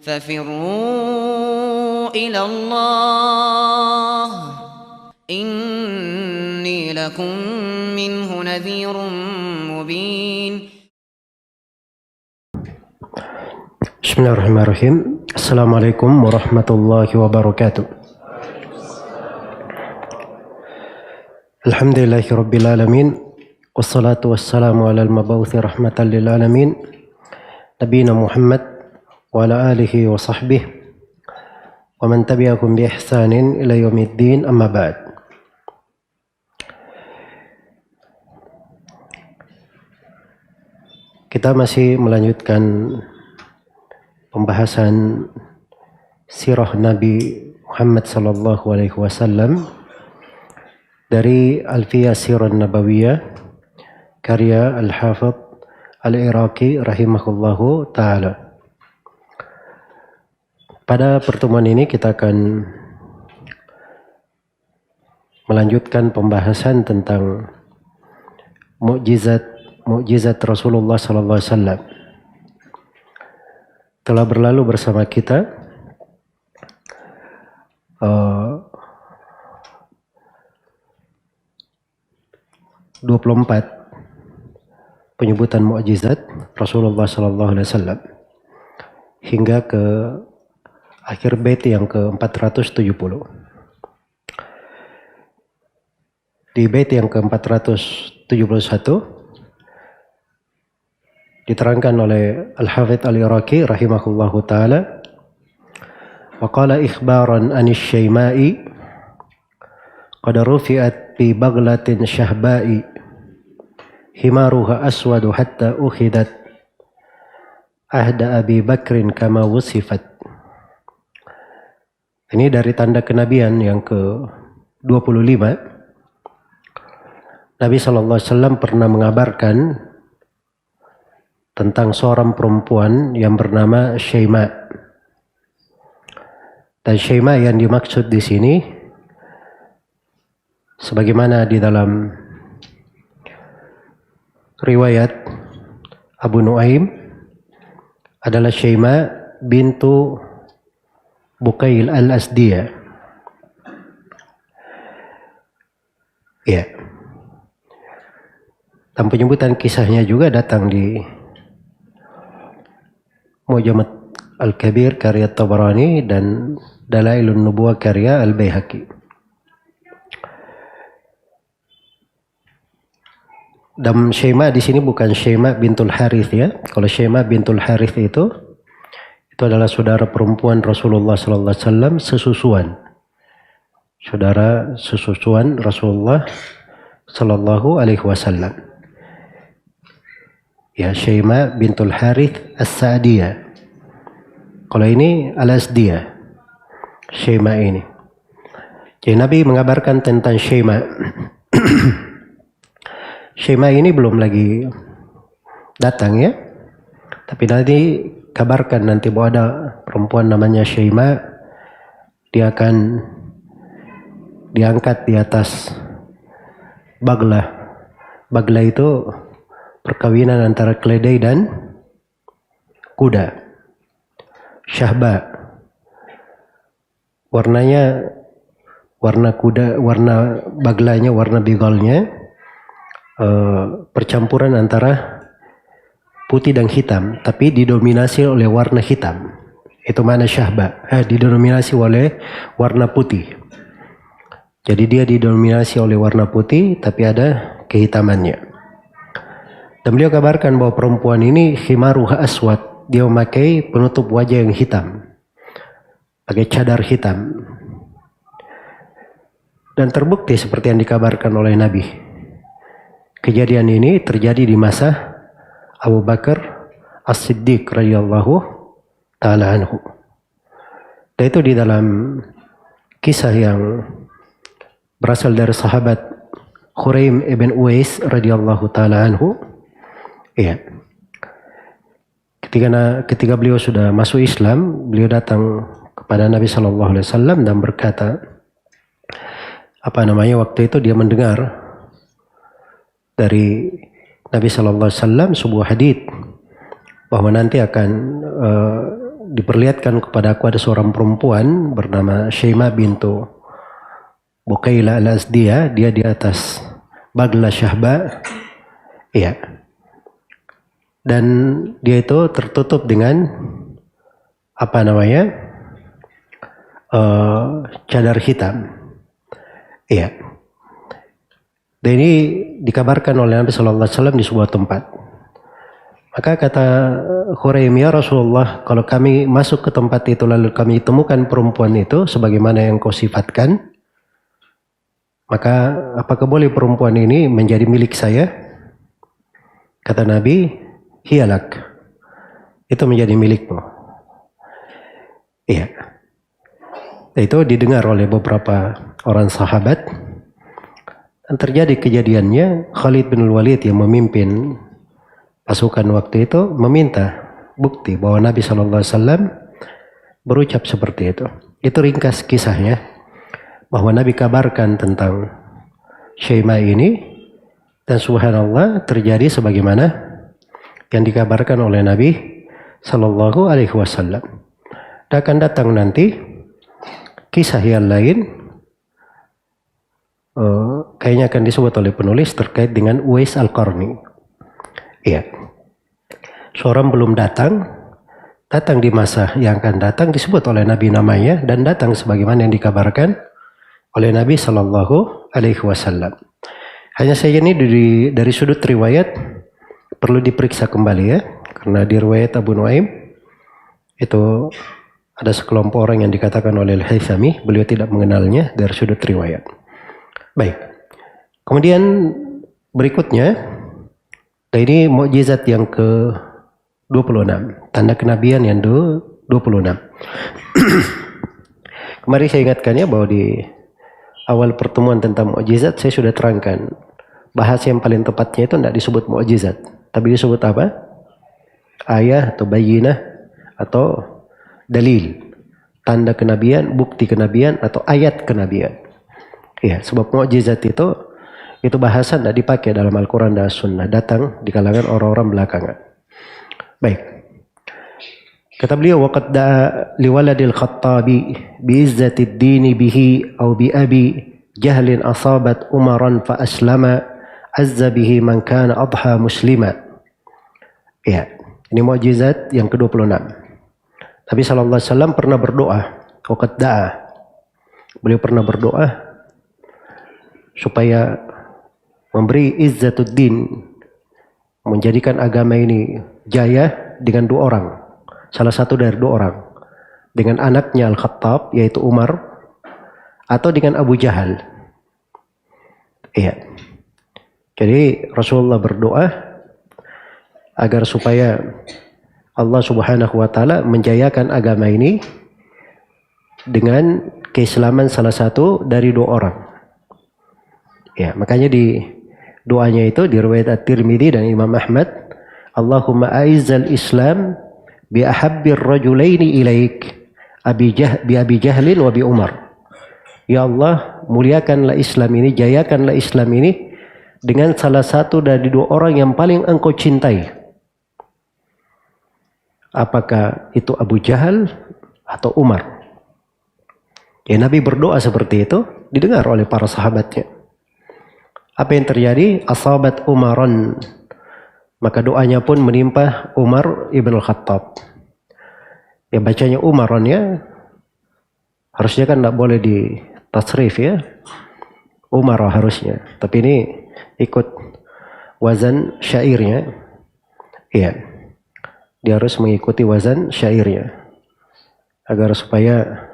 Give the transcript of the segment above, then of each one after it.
ففروا إلى الله إني لكم منه نذير مبين. Bismillahirrahmanirrahim. Assalamualaikum warahmatullahi wabarakatuh. Alhamdulillahi rabbil alamin. Wassalatu wassalamu ala al-mabawuthi rahmatan lil alamin. Nabiyina Muhammad wa ala alihi wa sahbihi wa man tabi'akum bi ihsanin ila yaumiddin, amma ba'd. Kita masih melanjutkan pembahasan sirah Nabi Muhammad sallallahu alaihi wasallam dari Alfiyah Sirah Nabawiyah karya Al-Hafidh Al-Iraqi rahimahullahu ta'ala. Pada pertemuan ini kita akan melanjutkan pembahasan tentang mukjizat Rasulullah sallallahu alaihi wasallam. Telah berlalu bersama kita 24 penyebutan mukjizat Rasulullah sallallahu alaihi wasallam hingga ke akhir bait yang ke-470. Di bait yang ke-471 diterangkan oleh Al-Hafidh Al-Iraqi rahimahullahu ta'ala, wa qala ikhbaran anis syaima'i qad rufi'at bi baglatin syahba'i himaruha aswadu hatta ukhidat ahda Abi Bakrin kama wusifat. Ini dari tanda kenabian yang ke-25. Nabi SAW pernah mengabarkan tentang seorang perempuan yang bernama Syaima. Dan Syaima yang dimaksud di sini, sebagaimana di dalam riwayat Abu Nuaim, adalah Syaima bintu Bukail al-Asdiyah. Ya. Dan penyebutan kisahnya juga datang di Mu'jam Al-Kabir karya Tabarani dan Dalailun Nubuwah karya Al-Baihaqi. Dan Syaima di sini bukan Syaima bintul Harith ya. Kalau Syaima bintul Harith itu adalah saudara perempuan Rasulullah sallallahu alaihi wasallam sesusuan. Saudara sesusuan Rasulullah sallallahu alaihi wasallam. Ya, Syaima bintul Harith As-Sa'diyah. Kalau ini Al-Asdiyah, Syaima ini. Jadi Nabi mengabarkan tentang Syaima. Syaima ini belum lagi datang ya. Tapi nanti kabarkan nanti bahwa ada perempuan namanya Syaima. Dia akan diangkat di atas bagla. Bagla itu perkawinan antara keledai dan kuda. Syahba. Warnanya, warna kuda, warna baglanya, warna bigalnya percampuran antara putih dan hitam, tapi didominasi oleh warna hitam. Itu mana syahba. Didominasi oleh warna putih. Jadi dia didominasi oleh warna putih, tapi ada kehitamannya. Dan beliau kabarkan bahwa perempuan ini khimaruha aswad, dia memakai penutup wajah yang hitam, pakai cadar hitam. Dan terbukti seperti yang dikabarkan oleh Nabi. Kejadian ini terjadi di masa Abu Bakar As-Siddiq radhiyallahu ta'ala anhu. Dan itu di dalam kisah yang berasal dari sahabat Khuraim ibn Uwais radhiyallahu ta'ala anhu. Iya. Ketika beliau sudah masuk Islam, beliau datang kepada Nabi sallallahu alaihi wasallam dan berkata, waktu itu dia mendengar dari Nabi sallallahu alaihi wasallam sebuah hadits bahwa nanti akan diperlihatkan kepadaku ada seorang perempuan bernama Syaimah bintu Bukaila al-Azdiyah, dia di atas bagla Syahba, iya. Dan dia itu tertutup dengan cadar hitam, iya. Dan ini dikabarkan oleh Nabi Sallallahu Alaihi Wasallam di sebuah tempat. Maka kata Khuraim, ya Rasulullah, kalau kami masuk ke tempat itu lalu kami temukan perempuan itu sebagaimana yang kau sifatkan, maka apakah boleh perempuan ini menjadi milik saya? Kata Nabi, hiyalak, itu menjadi milikmu. Iya. Itu didengar oleh beberapa orang sahabat. Dan terjadi kejadiannya, Khalid bin Walid yang memimpin pasukan waktu itu meminta bukti bahwa Nabi SAW berucap seperti itu. Itu ringkas kisahnya, bahwa Nabi kabarkan tentang Syaimah ini, dan subhanallah terjadi sebagaimana yang dikabarkan oleh Nabi Sallallahu Alaihi Wasallam. Dan akan datang nanti kisah yang lain, kayaknya akan disebut oleh penulis terkait dengan Uwais Al-Qarni. Iya, seorang belum datang di masa yang akan datang, disebut oleh Nabi namanya, dan datang sebagaimana yang dikabarkan oleh Nabi Sallallahu Alaihi Wasallam. Hanya saja ini dari sudut riwayat perlu diperiksa kembali ya, karena di riwayat Abu Nuaim itu ada sekelompok orang yang dikatakan oleh Al-Haythami, beliau tidak mengenalnya dari sudut riwayat. Baik, kemudian berikutnya, ini mukjizat yang ke-26, tanda kenabian yang ke-26. Kemarin saya ingatkan ya bahwa di awal pertemuan tentang mukjizat saya sudah terangkan bahasa yang paling tepatnya itu tidak disebut mukjizat, tapi disebut apa? Ayah atau bayyinah atau dalil, tanda kenabian, bukti kenabian atau ayat kenabian. Ya, sebab mukjizat itu bahasa tidak dipakai dalam Al-Quran dan Sunnah, datang di kalangan orang-orang belakangan. Baik, kata beliau, waqad da'a liwaladil Khattabi bi'izzatid dini bihi au bi abi jahlin asabat umaran fa aslama azza bihi man kana adha muslima. Ya, ini mukjizat yang ke-26. Nabi SAW pernah berdoa, waqad da'a, beliau pernah berdoa supaya memberi izzatud din, menjadikan agama ini jaya dengan dua orang. Salah satu dari dua orang, dengan anaknya Al-Khattab yaitu Umar, atau dengan Abu Jahal. Iya. Jadi Rasulullah berdoa agar supaya Allah Subhanahu wa taala menjayakan agama ini dengan keislaman salah satu dari dua orang. Ya, makanya di doanya itu di riwayat At-Tirmidzi dan Imam Ahmad, Allahumma a'izzal Islam bi ahabbir rajulaini ilaik bi Abi Jahlin wa bi Umar. Ya Allah, muliakanlah Islam ini, jayakanlah Islam ini dengan salah satu dari dua orang yang paling engkau cintai. Apakah itu Abu Jahal atau Umar? Ya, Nabi berdoa seperti itu, didengar oleh para sahabatnya. Apa yang terjadi? Asabat Umaran, maka doanya pun menimpa Umar ibn al-Khattab. Ya, bacanya Umaran ya, harusnya kan tidak boleh di tasrif ya, Umar harusnya, tapi ini ikut wazan syairnya. Iya, dia harus mengikuti wazan syairnya agar supaya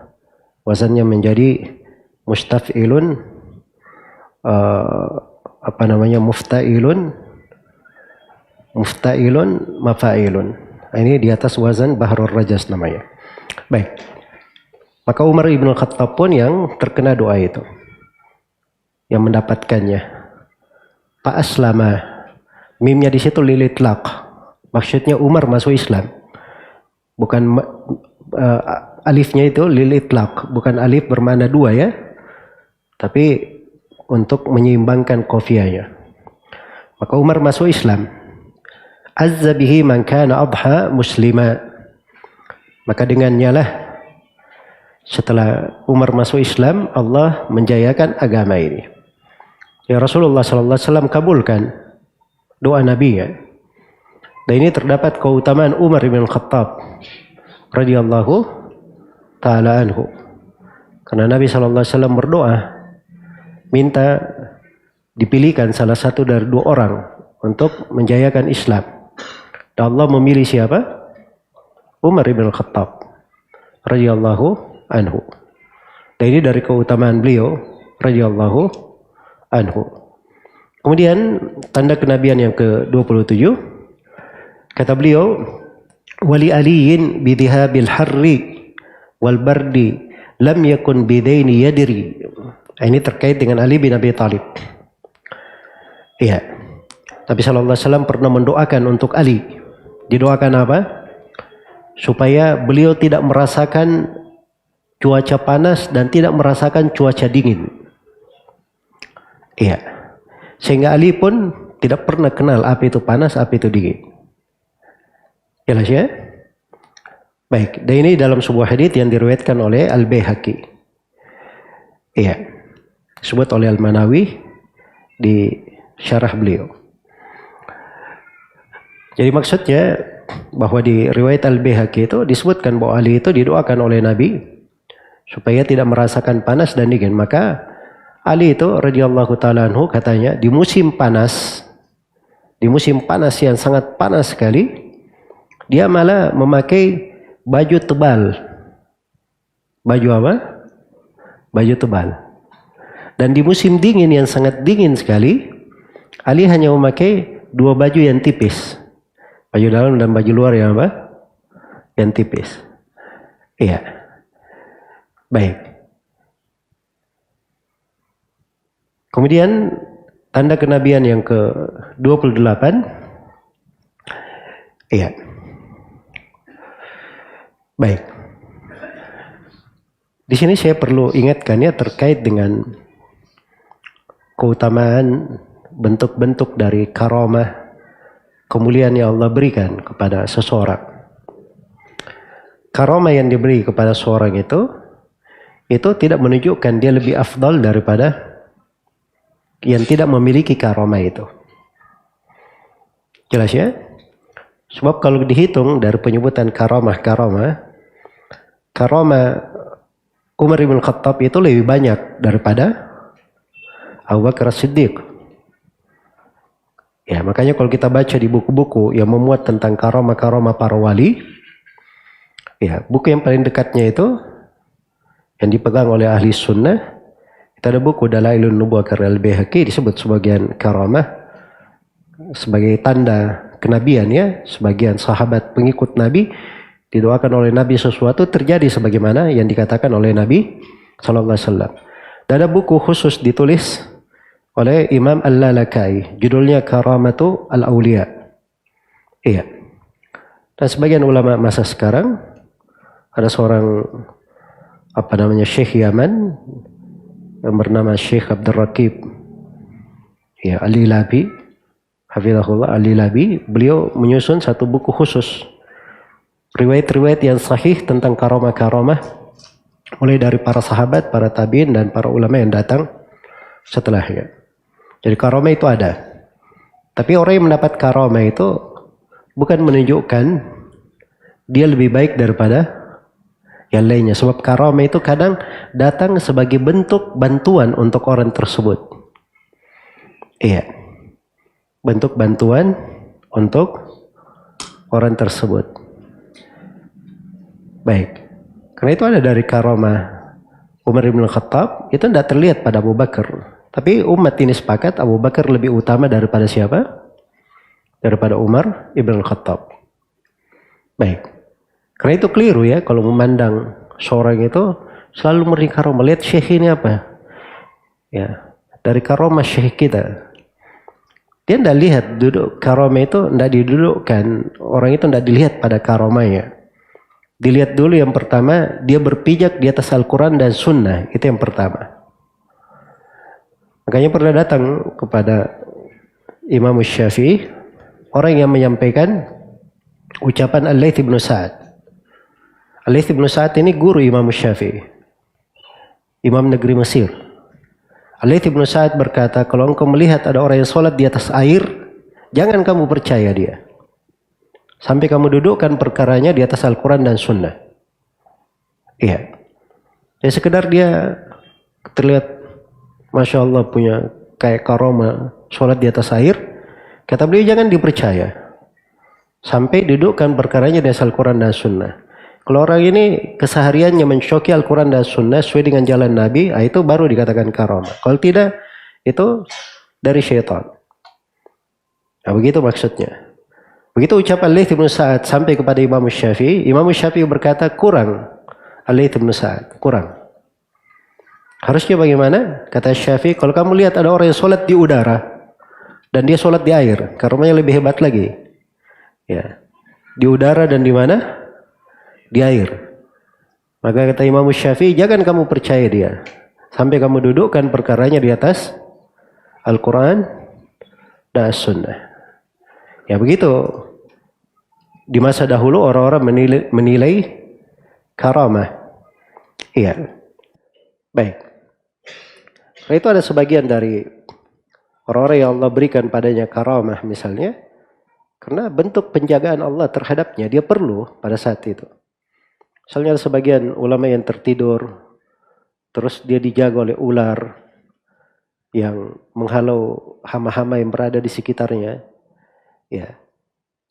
wazannya menjadi mustaf'ilun, mufta'ilun, mafa'ilun. Ini di atas wazan Bahrul Rajas namanya. Baik, maka Umar ibn al-Khattab pun yang terkena doa itu, yang mendapatkannya. Fa aslama, mimnya di situ lilitlaq, maksudnya Umar masuk Islam, bukan alifnya itu lilitlaq, bukan alif bermakna dua ya, tapi untuk menyeimbangkan qafiyahnya. Maka Umar masuk Islam. Azza bihi man kana adha muslima, Maka dengannya lah setelah Umar masuk Islam, Allah menjayakan agama ini. Ya Rasulullah sallallahu alaihi wasallam kabulkan doa Nabi ya. Dan ini terdapat keutamaan Umar bin Khattab radhiyallahu taala anhu. Karena Nabi sallallahu alaihi wasallam berdoa minta dipilihkan salah satu dari dua orang untuk menjayakan Islam. Dan Allah memilih siapa? Umar bin Khattab radhiyallahu anhu. Dan ini dari keutamaan beliau radhiyallahu anhu. Kemudian tanda kenabian yang ke-27 kata beliau wali aliyin bidhihabil harri wal bardi lam yakun bidaini yadri. Ini terkait dengan Ali bin Abi Thalib. Iya. Nabi sallallahu alaihi wasallam pernah mendoakan untuk Ali. Didoakan apa? Supaya beliau tidak merasakan cuaca panas dan tidak merasakan cuaca dingin. Iya. Sehingga Ali pun tidak pernah kenal apa itu panas, apa itu dingin. Jelas ya? Baik, dan ini dalam sebuah hadits yang diriwayatkan oleh Al-Baihaqi. Iya. Disebut oleh Al-Manawi di syarah beliau. Jadi maksudnya bahwa di riwayat Al-Baihaqi itu disebutkan bahwa Ali itu didoakan oleh Nabi supaya tidak merasakan panas dan dingin. Maka Ali itu radhiyallahu taala anhu katanya di musim panas yang sangat panas sekali, dia malah memakai baju tebal. Baju apa? Baju tebal. Dan di musim dingin yang sangat dingin sekali, Ali hanya memakai dua baju yang tipis. Baju dalam dan baju luar yang apa? Yang tipis. Iya. Baik. Kemudian tanda kenabian yang ke-28. Iya. Baik. Di sini saya perlu ingatkan ya terkait dengan keutamaan bentuk-bentuk dari karamah kemuliaan yang Allah berikan kepada seseorang. Karamah yang diberi kepada seorang itu tidak menunjukkan dia lebih afdal daripada yang tidak memiliki karamah itu. Jelas ya? Sebab kalau dihitung dari penyebutan karamah Umar bin Khattab itu lebih banyak daripada Abu Bakar As-Siddiq. Ya, makanya kalau kita baca di buku-buku yang memuat tentang karamah para wali, ya, buku yang paling dekatnya itu yang dipegang oleh ahli sunnah, kita ada buku Dalailun Nubuwah karya Al-Baihaqi, disebut sebagian karamah sebagai tanda kenabian ya, sebagian sahabat pengikut Nabi didoakan oleh Nabi sesuatu terjadi sebagaimana yang dikatakan oleh Nabi sallallahu alaihi wasallam. Dan ada buku khusus ditulis oleh Imam Al-Lalakai, judulnya Karamatu Al-Auliya. Iya. Dan sebagian ulama masa sekarang ada seorang Syekh Yaman yang bernama Syekh Abdul Raqib ya Al-Lilabi, hafizahullah Al-Lilabi, beliau menyusun satu buku khusus riwayat-riwayat yang sahih tentang karamah-karamah mulai dari para sahabat, para tabi'in dan para ulama yang datang setelahnya. Jadi karamah itu ada. Tapi orang yang mendapat karamah itu bukan menunjukkan dia lebih baik daripada yang lainnya. Sebab karamah itu kadang datang sebagai bentuk bantuan untuk orang tersebut. Iya. Bentuk bantuan untuk orang tersebut. Baik. Karena itu ada dari karamah Umar bin Khattab, itu tidak terlihat pada Abu Bakar. Tapi umat ini sepakat Abu Bakar lebih utama daripada siapa? Daripada Umar ibn Khattab. Baik. Karena itu keliru ya kalau memandang seorang itu selalu memberi karamah. Lihat syekh ini apa? Ya, dari karamah syekh kita. Dia tidak lihat duduk karamah itu, tidak didudukkan. Orang itu tidak dilihat pada karamahnya. Dilihat dulu yang pertama, dia berpijak di atas Al-Quran dan Sunnah. Itu yang pertama. Makanya pernah datang kepada Imam Al-Laits bin Sa'ad ini guru Imam Syafi'i, Imam negeri Mesir. Al-Laits bin Sa'ad berkata, kalau engkau melihat ada orang yang sholat di atas air, jangan kamu percaya dia. Sampai kamu dudukkan perkaranya di atas Al-Quran dan Sunnah. Iya. Ya sekedar dia terlihat, Masya Allah punya kayak karoma, sholat di atas air. Kata beliau jangan dipercaya. Sampai dudukkan perkaranya di atas Al-Quran dan Sunnah. Kalau orang ini kesehariannya mencoki Al-Quran dan Sunnah sesuai dengan jalan Nabi, itu baru dikatakan karomah. Kalau tidak, itu dari syaitan. Nah, begitu maksudnya. Begitu ucapan Al-Laits bin Sa'ad sampai kepada Imam Syafi'i. Imam Syafi'i berkata kurang. Al-Laits bin Sa'ad kurang. Harusnya bagaimana? Kata Syafi'i, kalau kamu lihat ada orang yang sholat di udara dan dia sholat di air, karomahnya lebih hebat lagi. Ya, di udara dan di mana? Di air. Maka kata Imam Syafi'i, jangan kamu percaya dia sampai kamu dudukkan perkaranya di atas Al-Quran dan Sunnah. Ya begitu. Di masa dahulu orang-orang menilai karamah. Iya. Baik. Nah, itu ada sebagian dari orang-orang yang Allah berikan padanya karamah misalnya, karena bentuk penjagaan Allah terhadapnya, dia perlu pada saat itu. Misalnya ada sebagian ulama yang tertidur, terus dia dijaga oleh ular yang menghalau hama-hama yang berada di sekitarnya. Ya,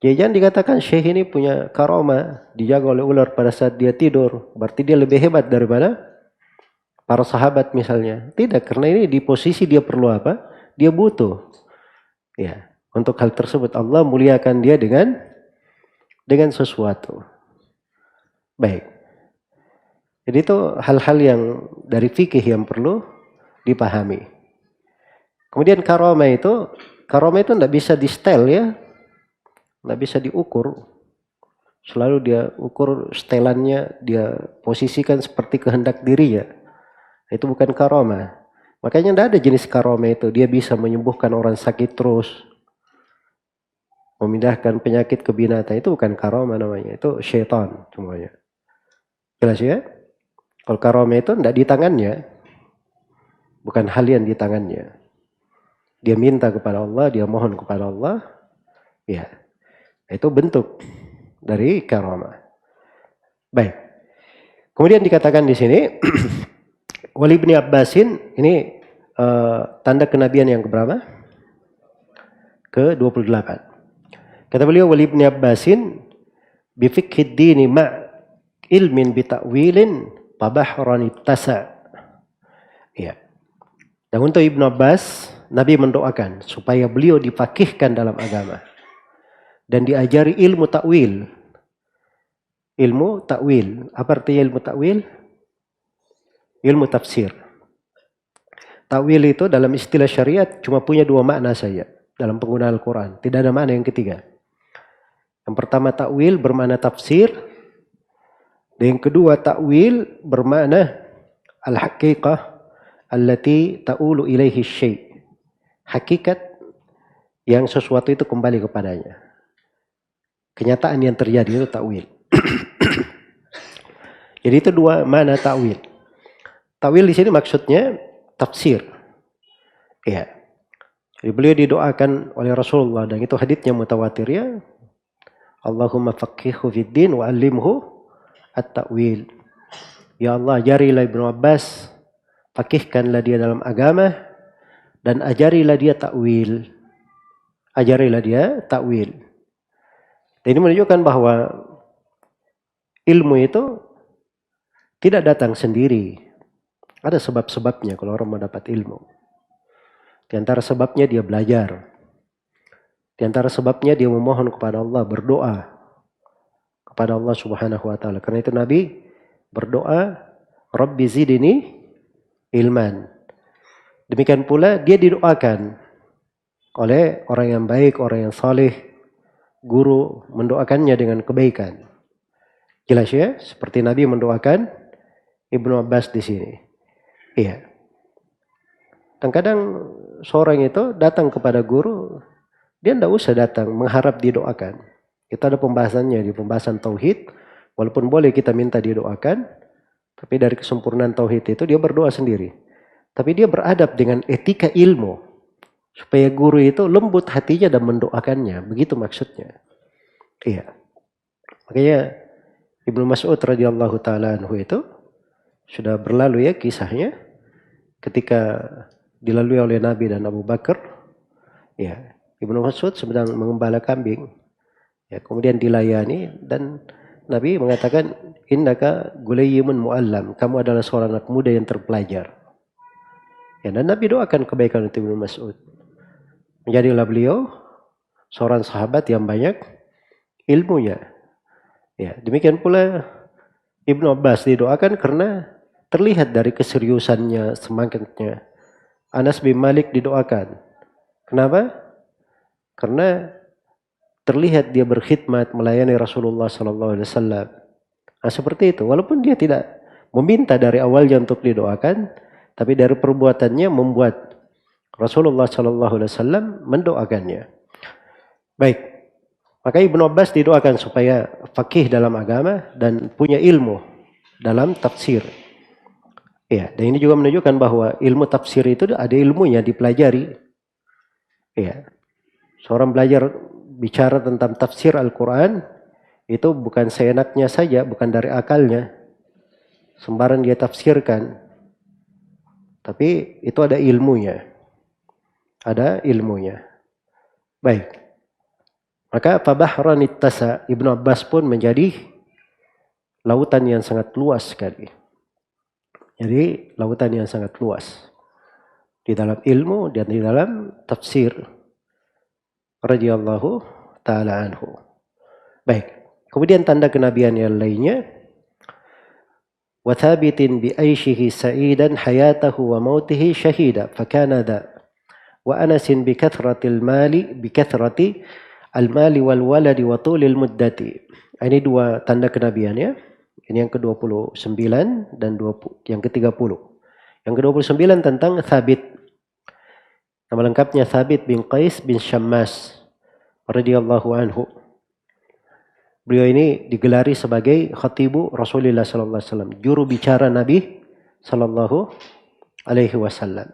jangan dikatakan syekh ini punya karomah, dijaga oleh ular pada saat dia tidur, berarti dia lebih hebat daripada para sahabat misalnya. Tidak, karena ini di posisi dia perlu apa? Dia butuh. Ya, untuk hal tersebut Allah muliakan dia dengan sesuatu. Baik. Jadi itu hal-hal yang dari fikih yang perlu dipahami. Kemudian karomah itu tidak bisa di setel ya. Tidak bisa diukur. Selalu dia ukur setelannya, dia posisikan seperti kehendak dirinya. Itu bukan karomah. Makanya tidak ada jenis karomah itu. Dia bisa menyembuhkan orang sakit terus. Memindahkan penyakit ke binatang. Itu bukan karomah namanya. Itu syaitan semuanya. Jelas ya? Kalau karomah itu tidak di tangannya. Bukan hal yang di tangannya. Dia minta kepada Allah, dia mohon kepada Allah. Ya. Itu bentuk dari karomah. Baik. Kemudian dikatakan di sini Wali bin Abbasin ini tanda kenabian yang keberapa? Ke-28. Kata beliau Wali bin Abbasin bi fiqhid dini ma ilmin bi ta'wilin pabahran ittasa. Ya. Dan untuk Ibnu Abbas, Nabi mendoakan supaya beliau difaqihkan dalam agama dan diajari ilmu ta'wil. Ilmu ta'wil. Apa artinya ilmu ta'wil? Ilmu tafsir. Ta'wil itu dalam istilah syariat cuma punya dua makna saja dalam penggunaan Al-Quran. Tidak ada makna yang ketiga. Yang pertama ta'wil bermakna tafsir. Dan yang kedua ta'wil bermakna al-haqiqah allati ta'ulu ilaihi syai'. Hakikat yang sesuatu itu kembali kepadanya. Kenyataan yang terjadi itu ta'wil. Jadi itu dua makna ta'wil. Ta'wil di sini maksudnya tafsir. Ya. Jadi beliau didoakan oleh Rasulullah dan itu haditsnya mutawatir ya. Allahumma faqihhu fid din wa 'allimhu at-ta'wil. Ya Allah, ajarilah Ibnu Abbas, faqihkanlah dia dalam agama dan ajarilah dia ta'wil. Ajarilah dia ta'wil. Dan ini menunjukkan bahwa ilmu itu tidak datang sendiri. Ada sebab-sebabnya kalau orang mau dapat ilmu. Di antara sebabnya dia belajar. Di antara sebabnya dia memohon kepada Allah, berdoa kepada Allah Subhanahu wa taala. Karena itu Nabi berdoa, Rabbi zidni ilman. Demikian pula dia didoakan oleh orang yang baik, orang yang saleh, guru mendoakannya dengan kebaikan. Jelas ya, seperti Nabi mendoakan Ibnu Abbas di sini. Iya. Dan kadang seorang itu datang kepada guru, dia tidak usah datang mengharap didoakan. Itu ada pembahasannya di pembahasan tauhid. Walaupun boleh kita minta didoakan, tapi dari kesempurnaan tauhid itu dia berdoa sendiri. Tapi dia beradab dengan etika ilmu. Supaya guru itu lembut hatinya dan mendoakannya. Begitu maksudnya. Iya. Makanya Ibnu Mas'ud radhiyallahu taala anhu itu sudah berlalu ya kisahnya ketika dilalui oleh Nabi dan Abu Bakar. Ya, Ibnu Mas'ud sedang mengembala kambing. Ya, kemudian dilayani dan Nabi mengatakan, innaka gulayyimun mu'allam. Kamu adalah seorang anak muda yang terpelajar. Ya, dan Nabi doakan kebaikan untuk Ibnu Mas'ud. Menjadilah beliau seorang sahabat yang banyak ilmunya. Ya, demikian pula Ibnu Abbas didoakan karena terlihat dari keseriusannya, semangatnya. Anas bin Malik didoakan. Kenapa? Karena terlihat dia berkhidmat melayani Rasulullah SAW. Nah, seperti itu. Walaupun dia tidak meminta dari awalnya untuk didoakan, tapi dari perbuatannya membuat Rasulullah SAW mendoakannya. Baik. Maka Ibnu Abbas didoakan supaya faqih dalam agama dan punya ilmu dalam tafsir. Ya, dan ini juga menunjukkan bahwa ilmu tafsir itu ada ilmunya dipelajari. Ya. Seorang belajar bicara tentang tafsir Al-Quran itu bukan seenaknya saja, bukan dari akalnya. Sembarang dia tafsirkan. Tapi itu ada ilmunya. Ada ilmunya. Baik. Maka fabahran ittasa, Ibnu Abbas pun menjadi lautan yang sangat luas sekali. Jadi lautan yang sangat luas. Di dalam ilmu dan di dalam tafsir. Radhiyallahu ta'ala anhu. Baik. Kemudian tanda kenabian yang lainnya. Wa thabitin bi aishihi sa'idan hayatahu wa mautihi syahida. Fakana dha. Wa anasin bi kathratil mali bi kathrati al-mali wal waladi wa tulil muddati. Ini dua tanda kenabian ya. Ini yang ke-29 dan yang ke-30. Yang ke-29 tentang Thabit. Nama lengkapnya Thabit bin Qais bin Syammas radhiyallahu anhu. Beliau ini digelari sebagai khatibu Rasulullah sallallahu alaihi wasallam, juru bicara Nabi sallallahu alaihi wasallam.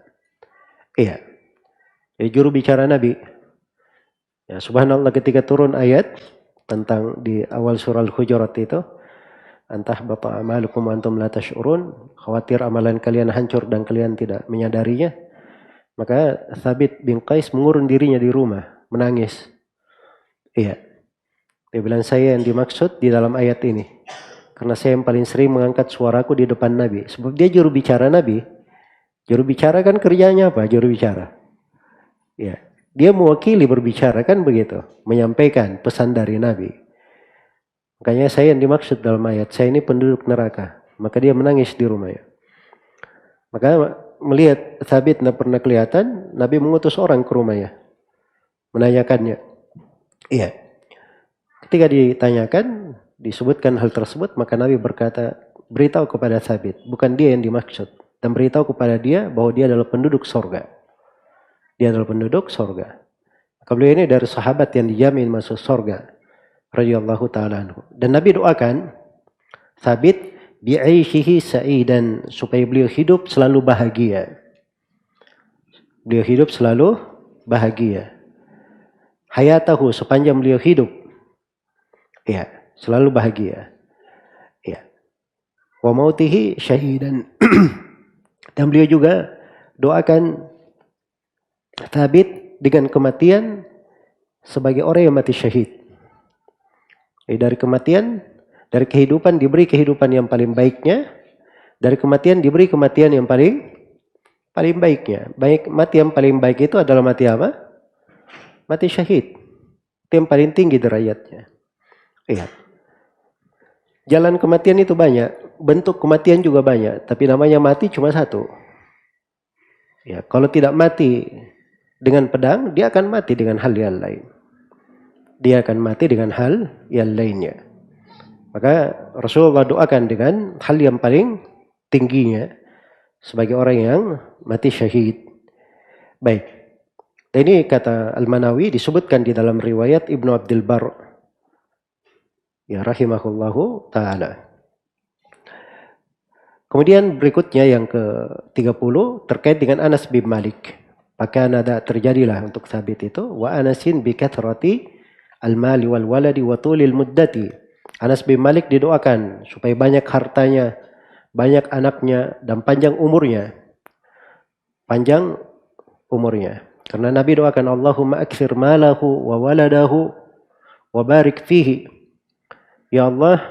Iya. Jadi juru bicara Nabi. Ya, subhanallah ketika turun ayat tentang di awal surah Al-Hujurat itu, antah bapa amalukum antum la tash'urun, khawatir amalan kalian hancur dan kalian tidak menyadarinya. Maka Thabit bin Qais mengurung dirinya di rumah, menangis. Iya. Dia bilang saya yang dimaksud di dalam ayat ini. Karena saya yang paling sering mengangkat suaraku di depan Nabi. Sebab dia juru bicara Nabi. Juru bicara kan kerjanya apa? Juru bicara. Ya. Dia mewakili berbicara kan begitu. Menyampaikan pesan dari Nabi. Makanya saya yang dimaksud dalam ayat. Saya ini penduduk neraka. Maka dia menangis di rumahnya. Maka melihat Thabit tidak pernah kelihatan. Nabi mengutus orang ke rumahnya. Menanyakannya. Iya. Ketika ditanyakan. Disebutkan hal tersebut. Maka Nabi berkata. Beritahu kepada Thabit. Bukan dia yang dimaksud. Dan beritahu kepada dia bahwa dia adalah penduduk sorga. Dia adalah penduduk sorga. Beliau ini dari sahabat yang dijamin masuk sorga. Radhiyallahu ta'ala anhu. Dan Nabi doakan. Thabit bi'aishihi sa'idan. Supaya beliau hidup selalu bahagia. Beliau hidup selalu bahagia. Hayatahu sepanjang beliau hidup. Ya, selalu bahagia. Ya. Wa mautihi syahidan. Dan beliau juga doakan Thabit dengan kematian sebagai orang yang mati syahid. Jadi dari kematian, dari kehidupan diberi kehidupan yang paling baiknya, dari kematian diberi kematian yang paling baiknya. Baik, mati yang paling baik itu adalah mati apa? Mati syahid. Itu yang paling tinggi derajatnya. Iya. Jalan kematian itu banyak, bentuk kematian juga banyak, tapi namanya mati cuma satu. Ya, kalau tidak mati dengan pedang, dia akan mati dengan hal yang lain. Dia akan mati dengan hal yang lainnya. Maka Rasulullah doakan dengan hal yang paling tingginya sebagai orang yang mati syahid. Baik. Dan ini kata Al-Manawi disebutkan di dalam riwayat Ibnu Abdul Bar. Ya, rahimahullahu ta'ala. Kemudian berikutnya yang ke-30 terkait dengan Anas bin Malik. Maka ada terjadilah untuk Sabit itu. Wa Anasin bi kathrati al-mali wal waladi wa tulil muddati. Anas bin Malik didoakan supaya banyak hartanya, banyak anaknya, dan panjang umurnya. Panjang umurnya. Karena Nabi doakan Allahumma akthir malahu wa waladahu wa barik fihi. Ya Allah,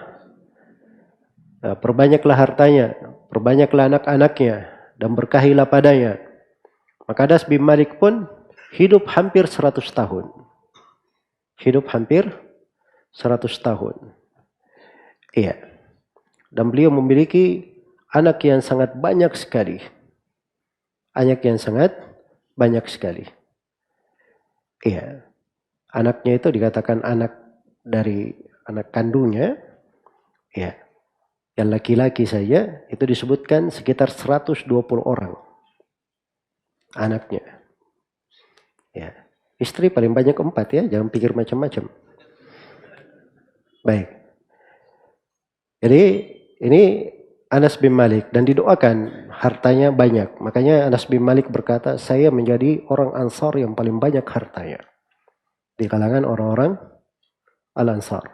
perbanyaklah hartanya, perbanyaklah anak-anaknya, dan berkahilah padanya. Maka Anas bin Malik pun hidup hampir 100 tahun. Hidup hampir 100 tahun. Iya. Dan beliau memiliki anak yang sangat banyak sekali. Anak yang sangat banyak sekali. Iya. Anaknya itu dikatakan anak dari anak kandungnya. Iya. Yang laki-laki saja itu disebutkan sekitar 120 orang. Anaknya. Ya. Istri paling banyak 4 ya. Jangan pikir macam-macam. Baik. Jadi ini Anas bin Malik. Dan didoakan hartanya banyak. Makanya Anas bin Malik berkata, saya menjadi orang Ansar yang paling banyak hartanya. Di kalangan orang-orang Al-Ansar.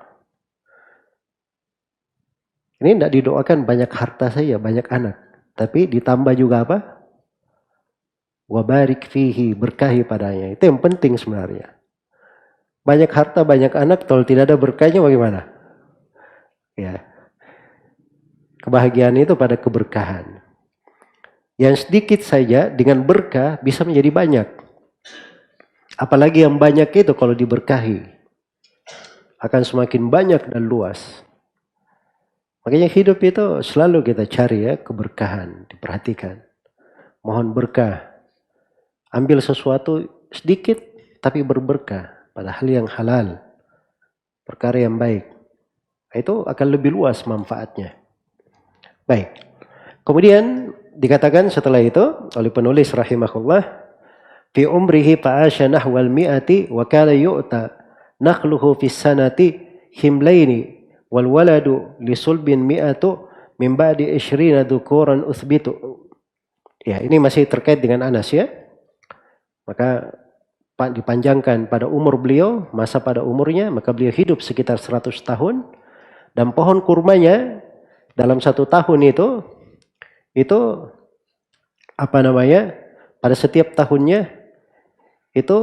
Ini tidak didoakan banyak harta saja, banyak anak. Tapi ditambah juga apa? Wabarik fihi, berkahi padanya. Itu yang penting sebenarnya. Banyak harta, banyak anak, kalau tidak ada berkahnya bagaimana? Ya. Kebahagiaan itu pada keberkahan. Yang sedikit saja dengan berkah bisa menjadi banyak. Apalagi yang banyak itu kalau diberkahi. Akan semakin banyak dan luas. Makanya hidup itu selalu kita cari ya keberkahan, diperhatikan. Mohon berkah. Ambil sesuatu sedikit tapi berberkah pada hal yang halal. Perkara yang baik. Itu akan lebih luas manfaatnya. Baik. Kemudian dikatakan setelah itu oleh penulis rahimahullah, fi umrihi fa'asha nahwal mi'ati wa kana yu'ta nakhluhu fis sanati himlaini. Wal waladu li sulbin mi'atu min ba'di 20 dhukuran uthbitu. Ya, ini masih terkait dengan Anas ya. Maka dipanjangkan pada umur beliau, masa pada umurnya, maka beliau hidup sekitar 100 tahun. Dan pohon kurmanya dalam 1 tahun itu apa namanya? Pada setiap tahunnya itu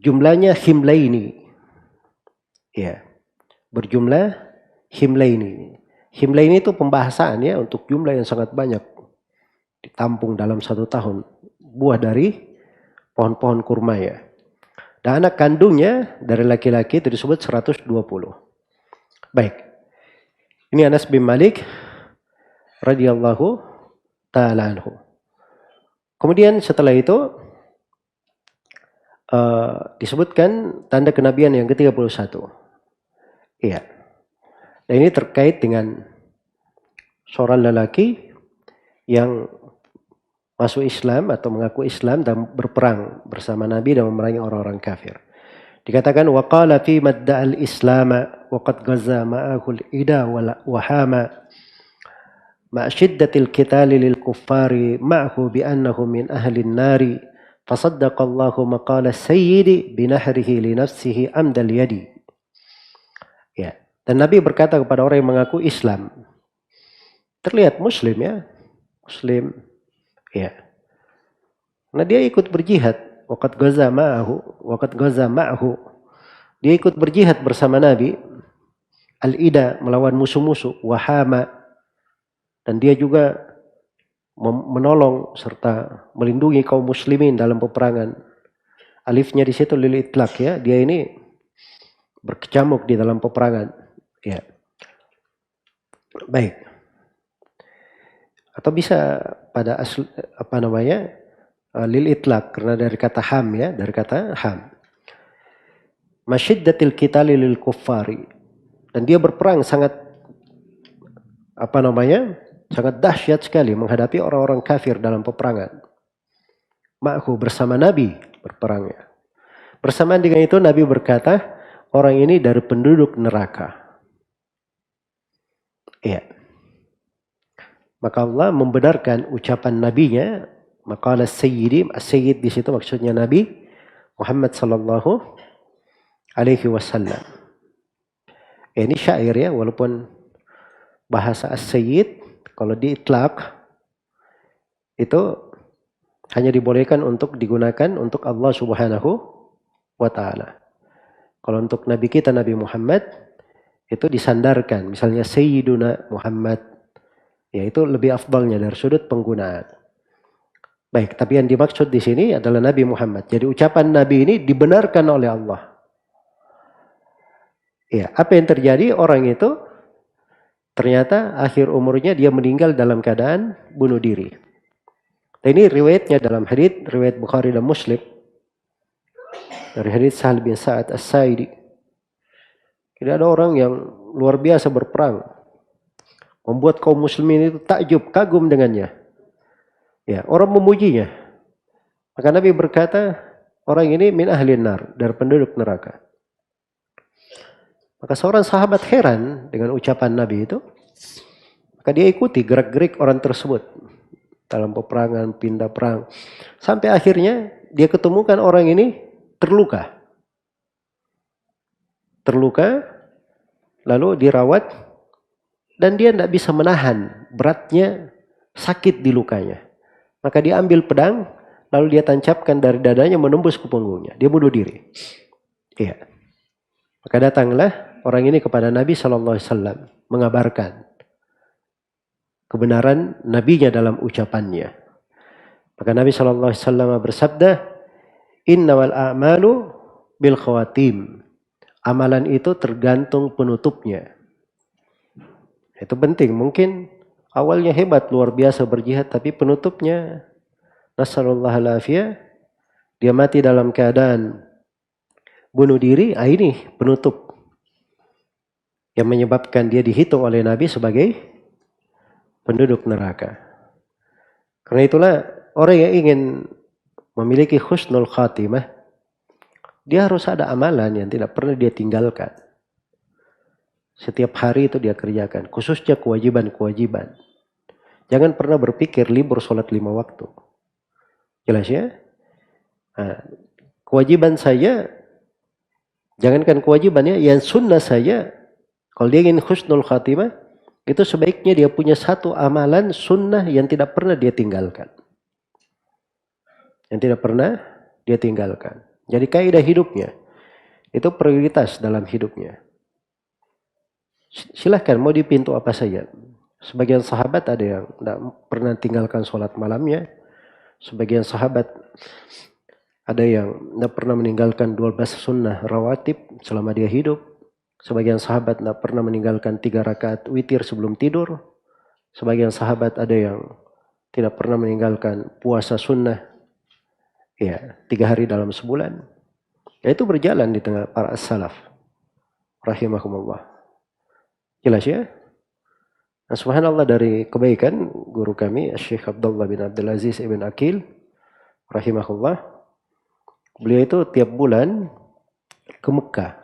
jumlahnya himlaini. Ya. Berjumlah himlaini. Himlaini itu pembahasan ya untuk jumlah yang sangat banyak ditampung dalam 1 tahun buah dari pohon-pohon kurma ya. Dan anak kandungnya dari laki-laki itu disebut 120. Baik. Ini Anas bin Malik radhiyallahu ta'ala anhu. Kemudian setelah itu disebutkan tanda kenabian yang ke-31. Iya. Dan ini terkait dengan seorang lelaki yang masuk Islam atau mengaku Islam dan berperang bersama Nabi dan memerangi orang-orang kafir. Dikatakan waqala fi madda'al islama wa qad ghaza ma'ahu al-ida wa hama ma shiddatil qitali lil kuffari ma'ahu bi annahu min ahli an-nari fasaddaqa Allahu maqala sayyidi bi nahrihi li nafsihi amdal yadi. Ya, dan Nabi berkata kepada orang yang mengaku Islam. Terlihat muslim ya. Muslim. Ya. Nah dia ikut berjihad. Waqad ghaza ma'ahu. Dia ikut berjihad bersama Nabi. Al-ida melawan musuh-musuh. Wahama. Dan dia juga menolong serta melindungi kaum muslimin dalam peperangan. Alifnya di situ lil itlaq ya. Dia ini berkecamuk di dalam peperangan. Ya. Baik. Atau bisa pada asli, apa namanya? Lil itlaq karena dari kata ham ya, dari kata ham. Masyiddatil qitali lil kuffari. Dan dia berperang sangat apa namanya? Sangat dahsyat sekali menghadapi orang-orang kafir dalam peperangan. Ma'hu bersama Nabi berperangnya. Bersamaan dengan itu Nabi berkata, orang ini dari penduduk neraka. Iya. Maka Allah membenarkan ucapan nabinya, maqala sayyidi, as-sayyid di situ maksudnya Nabi Muhammad sallallahu alaihi wasallam. Ini syair ya, walaupun bahasa as-sayyid kalau diitlaq itu hanya dibolehkan untuk digunakan untuk Allah Subhanahu wa taala. Kalau untuk nabi kita Nabi Muhammad itu disandarkan, misalnya Sayyiduna Muhammad, ya itu lebih afdalnya dari sudut penggunaan. Baik, tapi yang dimaksud di sini adalah Nabi Muhammad. Jadi ucapan Nabi ini dibenarkan oleh Allah. Ya, apa yang terjadi? Orang itu ternyata akhir umurnya dia meninggal dalam keadaan bunuh diri. Dan ini riwayatnya dalam hadits riwayat Bukhari dan Muslim dari hadits Sahal bin Sa'ad As-Sa'idi. Jadi ada orang yang luar biasa berperang, membuat kaum muslimin itu takjub, kagum dengannya. Ya, orang memujinya. Maka Nabi berkata, orang ini min ahli nar, dari penduduk neraka. Maka seorang sahabat heran dengan ucapan Nabi itu. Maka dia ikuti gerak-gerik orang tersebut dalam peperangan, pindah perang. Sampai akhirnya dia ketemukan orang ini terluka. Terluka, lalu dirawat, dan dia tidak bisa menahan beratnya sakit di lukanya. Maka dia ambil pedang, lalu dia tancapkan dari dadanya menembus ke punggungnya. Dia bunuh diri. Iya. Maka datanglah orang ini kepada Nabi SAW mengabarkan kebenaran nabinya dalam ucapannya. Maka Nabi SAW bersabda, "Innamal a'malu bil khawatim." Amalan itu tergantung penutupnya. Itu penting. Mungkin awalnya hebat, luar biasa berjihad, tapi penutupnya nasallallahu alafiyah, dia mati dalam keadaan bunuh diri. Ini penutup yang menyebabkan dia dihitung oleh Nabi sebagai penduduk neraka. Karena itulah orang yang ingin memiliki husnul khatimah, dia harus ada amalan yang tidak pernah dia tinggalkan. Setiap hari itu dia kerjakan, khususnya kewajiban-kewajiban. Jangan pernah berpikir libur sholat 5 waktu. Jelas ya? Nah, kewajiban saya, jangankan kewajibannya, yang sunnah saya, kalau dia ingin husnul khatimah, itu sebaiknya dia punya satu amalan sunnah yang tidak pernah dia tinggalkan. Yang tidak pernah dia tinggalkan. Jadi kaidah hidupnya, itu prioritas dalam hidupnya. Silahkan mau di pintu apa saja. Sebagian sahabat ada yang tidak pernah tinggalkan sholat malamnya. Sebagian sahabat ada yang tidak pernah meninggalkan 12 sunnah rawatib selama dia hidup. Sebagian sahabat tidak pernah meninggalkan 3 rakaat witir sebelum tidur. Sebagian sahabat ada yang tidak pernah meninggalkan puasa sunnah, ya, 3 hari dalam sebulan. Ya, itu berjalan di tengah para as-salaf rahimahumullah. Jelas ya? Nah, subhanallah, dari kebaikan guru kami Syekh Abdullah bin Abdul Aziz ibn Akil rahimahullah, beliau itu tiap bulan ke Mekah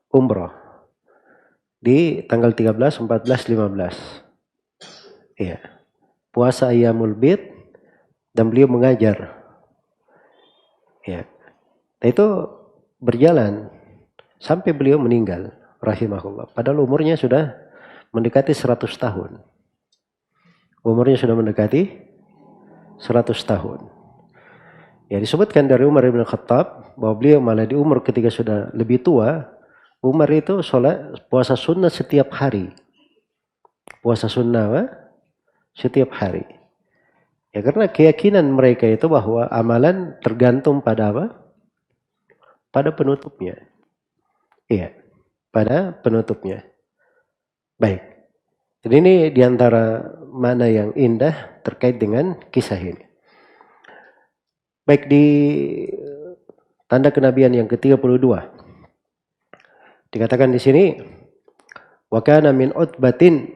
umrah di tanggal 13, 14, 15. Iya. Puasa Ayyamul Bid, dan beliau mengajar. Ya. Nah, itu berjalan sampai beliau meninggal rahimahullah. Padahal umurnya sudah mendekati 100 tahun. Umurnya sudah mendekati 100 tahun. Ya, disebutkan dari Umar bin Khattab bahwa beliau malah di umur ketika sudah lebih tua, Umar itu sholat puasa sunnah setiap hari. Puasa sunnah setiap hari. Ya, karena keyakinan mereka itu bahwa amalan tergantung pada apa? Pada penutupnya. Iya, pada penutupnya. Baik. Jadi ini diantara mana yang indah terkait dengan kisah ini. Baik, di tanda kenabian yang ke-32 dikatakan di sini, wa kana min utbatin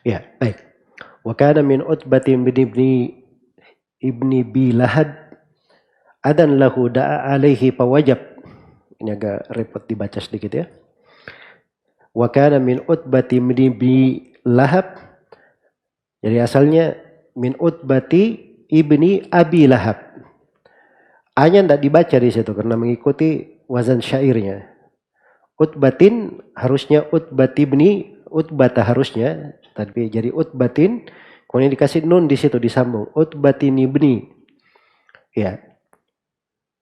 Ya, baik. Wa kana min Utbatin bin ibni Bilahad adan lahu da'a alaihi pawajab. Ini agak repot dibaca sedikit ya. Wa kana min Utbati bin ibni Lahab. Jadi asalnya min Utbati ibni Abi Lahab. A-nya tidak dibaca di situ karena mengikuti wazan syairnya. Utbatin harusnya Utbati ibni Utbata harusnya, tapi jadi Utbatin, kemudian dikasih nun di situ disambung. Utbatin ibni, ya,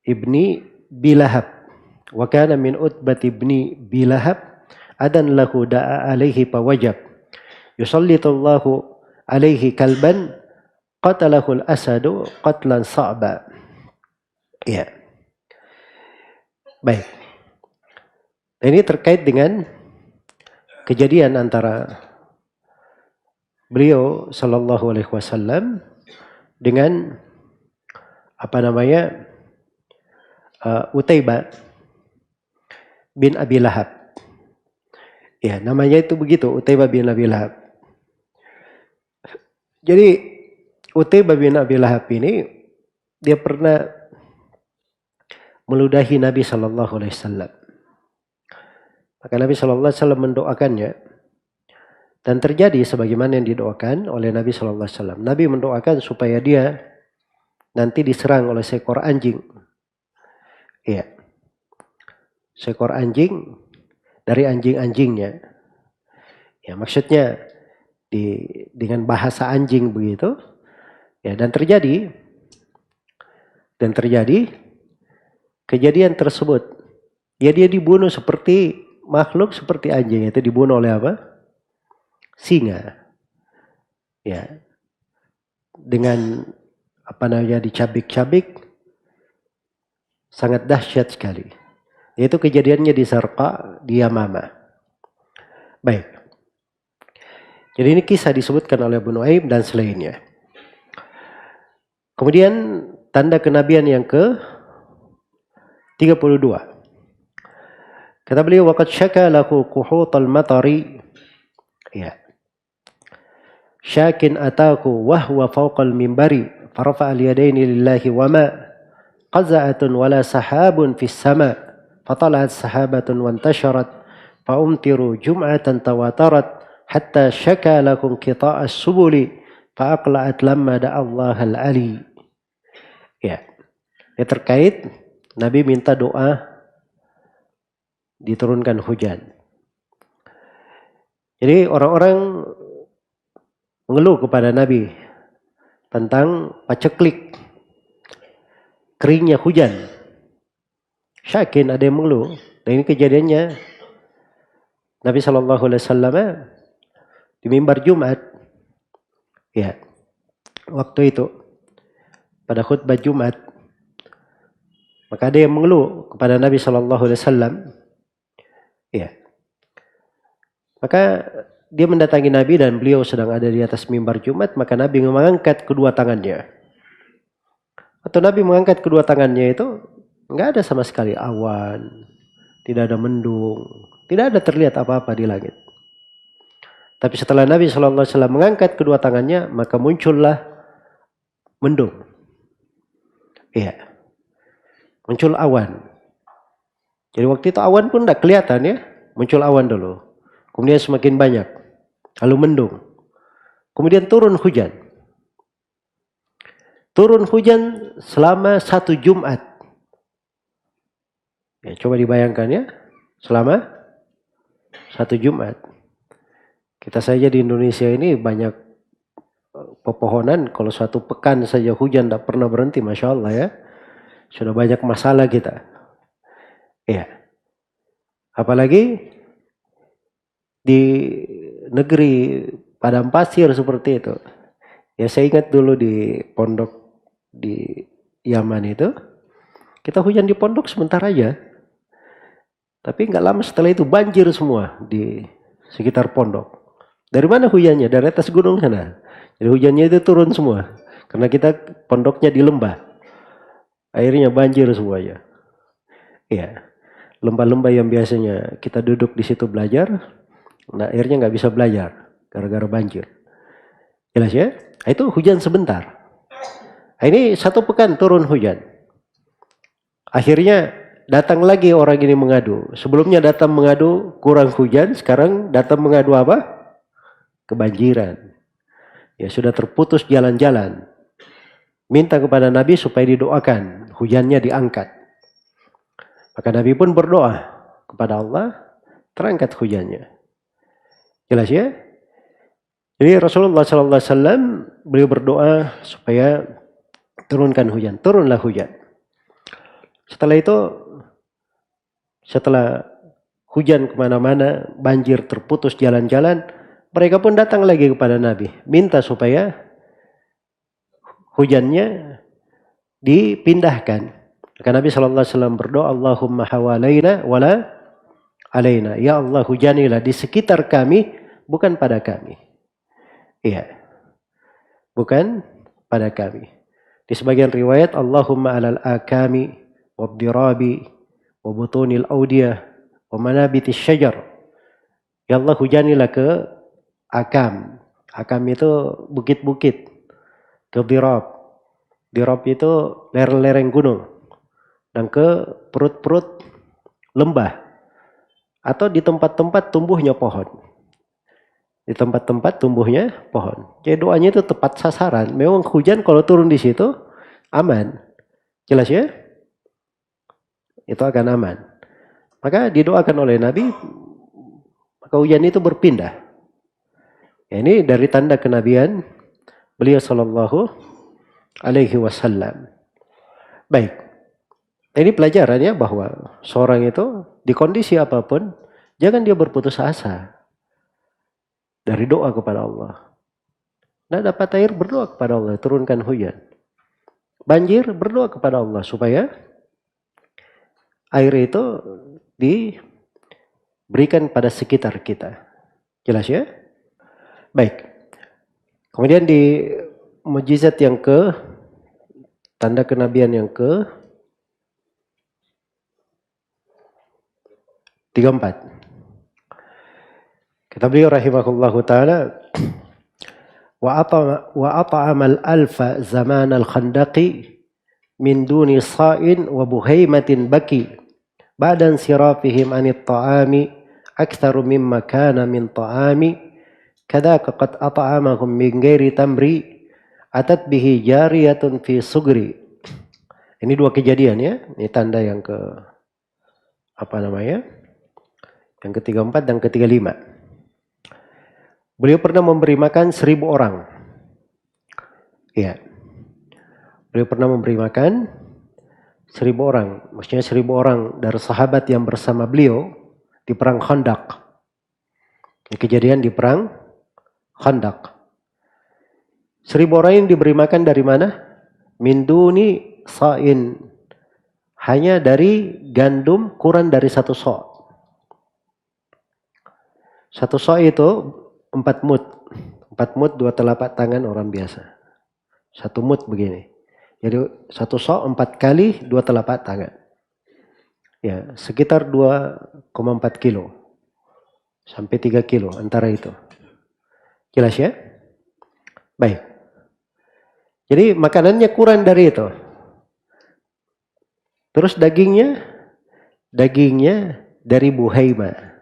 ibni Bilahab. Wa kana min Utbati ibni Bilahab adan lahu da'a alaihi pawajab. Yusallitullahu alaihi kalban qatalahul asadu qatlan sa'ba. Ya. Baik. Ini terkait dengan kejadian antara beliau sallallahu alaihi wasallam dengan Utaibah bin Abi Lahab. Ya, namanya itu begitu, Utaibah bin Abi Lahab. Jadi Utaibah bin Abi Lahab ini dia pernah meludahi Nabi sallallahu alaihi wasallam. Maka Nabi sallallahu alaihi wasallam mendoakannya dan terjadi sebagaimana yang didoakan oleh Nabi sallallahu alaihi wasallam. Nabi mendoakan supaya dia nanti diserang oleh seekor anjing. Iya. Seekor anjing dari anjing-anjingnya. Ya, maksudnya dengan bahasa anjing begitu. Ya, dan terjadi kejadian tersebut. Ya, dia dibunuh seperti makhluk seperti anjing, itu dibunuh oleh apa? Singa. Ya. Dengan dicabik-cabik sangat dahsyat sekali. Itu kejadiannya di Sarqa di Yamama. Baik. Jadi ini kisah disebutkan oleh Abu Nuaim dan selainnya. Kemudian tanda kenabian yang ke-32. Kata beliau, waqad syaka lahu quhutal matari. Ya. Syakin ataku wahwa fawqal mimbari farafa'a al-yadaini lillahi wa ma qaza'atun wala sahabun fis sama fatala'at sahabatun wantasharat fa'umtiru jum'atan tawatarat hatta syaka lakum qita'as subuli fa'aqla'at lamma da'allah al-ali. Ya. Ini terkait Nabi minta doa diturunkan hujan. Jadi orang-orang mengeluh kepada Nabi tentang paceklik keringnya hujan. Syakin ada yang mengeluh. Dan ini kejadiannya Nabi SAW di mimbar Jumat. Ya, waktu itu pada khutbah Jumat, maka ada yang mengeluh kepada Nabi SAW. Ya, maka dia mendatangi Nabi dan beliau sedang ada di atas mimbar Jumat, maka Nabi mengangkat kedua tangannya. Atau Nabi mengangkat kedua tangannya itu enggak ada sama sekali awan, tidak ada mendung, tidak ada terlihat apa-apa di langit. Tapi setelah Nabi SAW mengangkat kedua tangannya, maka muncullah mendung. Iya. Muncul awan. Jadi waktu itu awan pun tidak kelihatan ya. Muncul awan dulu. Kemudian semakin banyak. Lalu mendung. Kemudian turun hujan. Turun hujan selama 1 Jumat. Ya, coba dibayangkan ya. Selama 1 Jumat. Kita saja di Indonesia ini banyak pepohonan. Kalau 1 pekan saja hujan tidak pernah berhenti. Masya Allah ya. Sudah banyak masalah kita. Ya. Apalagi di negeri padang pasir seperti itu. Ya, saya ingat dulu di pondok di Yaman itu, kita hujan di pondok sebentar aja. Tapi nggak lama setelah itu banjir semua di sekitar pondok. Dari mana hujannya? Dari atas gunung sana. Jadi hujannya itu turun semua. Karena kita pondoknya di lembah. Akhirnya banjir semuanya. Ya, lembah-lembah yang biasanya kita duduk di situ belajar, nah akhirnya nggak bisa belajar gara-gara banjir. Jelas ya? Itu hujan sebentar. Ini 1 pekan turun hujan. Akhirnya datang lagi orang ini mengadu. Sebelumnya datang mengadu kurang hujan, sekarang datang mengadu apa? Kebanjiran. Ya sudah terputus jalan-jalan. Minta kepada Nabi supaya didoakan, hujannya diangkat. Maka Nabi pun berdoa kepada Allah, terangkat hujannya. Jelas ya? Jadi Rasulullah SAW beliau berdoa supaya turunkan hujan. Turunlah hujan. Setelah itu, setelah hujan kemana-mana, banjir terputus jalan-jalan, mereka pun datang lagi kepada Nabi. Minta supaya hujannya dipindahkan. Maka Nabi SAW berdoa, Allahumma hawalaina wala alaina. Ya Allah, hujanilah di sekitar kami, bukan pada kami. Iya. Bukan pada kami. Di sebagian riwayat, Allahumma alal akami, wabdirabi, wabutunil audiyah, wa manabitis syajar. Ya Allah, hujanilah ke akam. Akam itu bukit-bukit. Ke dirab. Dirab itu lereng-lereng gunung. Dan ke perut-perut lembah. Atau di tempat-tempat tumbuhnya pohon. Di tempat-tempat tumbuhnya pohon. Jadi doanya itu tepat sasaran. Memang hujan kalau turun di situ aman. Jelas ya? Itu akan aman. Maka didoakan oleh Nabi, maka hujan itu berpindah. Ya, ini dari tanda kenabian beliau sallallahu alaihi wasallam. Baik. Ini pelajarannya bahwa seorang itu di kondisi apapun jangan dia berputus asa. Dari doa kepada Allah. Nah, dapat air, berdoa kepada Allah, turunkan hujan. Banjir, berdoa kepada Allah supaya air itu diberikan pada sekitar kita. Jelas ya? Baik. Kemudian di mukjizat yang tanda kenabian yang 34. Kata beliau rahimahullahu ta'ala, wa at'amal alfa zaman al-khandaqi min duni sa'in wa buhaimatin baki ba'dan sirafihim anit ta'ami aktharu mimma kana min ta'ami kadhaka qad at'amahum min ghairi tamri atat bihi jariyatun fi sugri. Ini 2 kejadian ya. Ini tanda yang yang ke-34 dan ke-35. Beliau pernah memberi makan 1000 orang. Ya. Beliau pernah memberi makan 1000 orang. Maksudnya 1000 orang dari sahabat yang bersama beliau di perang Khandaq. Kejadian di perang Khandaq. 1000 orang yang diberi makan dari mana? Min duni sa'in. Hanya dari gandum kurang dari 1 so'. 1 so' itu 4 mud. 4 mud 2 telapak tangan orang biasa. 1 mud begini. Jadi 1 so' 4 kali 2 telapak tangan. Ya, sekitar 2,4 kilo. Sampai 3 kilo antara itu. Jelas ya? Baik. Jadi makanannya kurang dari itu. Terus dagingnya dari buhaima.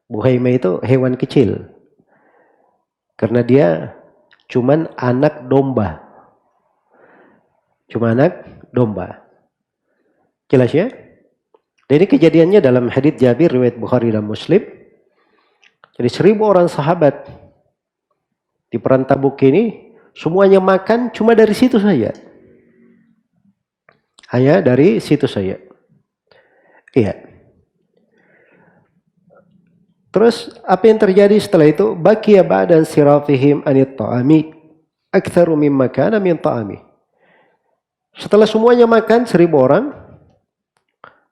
Buhaima itu hewan kecil. Karena dia cuman anak domba. Cuma anak domba. Jelas ya? Dan ini kejadiannya dalam hadits Jabir riwayat Bukhari dan Muslim. Jadi 1000 orang sahabat di perang Tabuk ini semuanya makan cuma dari situ saja. Hanya dari situ saja. Iya. Terus apa yang terjadi setelah itu? Baqiya ba'da sirafihim anit ta'ami aktsaru mimma kana min ta'ami. Setelah semuanya makan 1000 orang,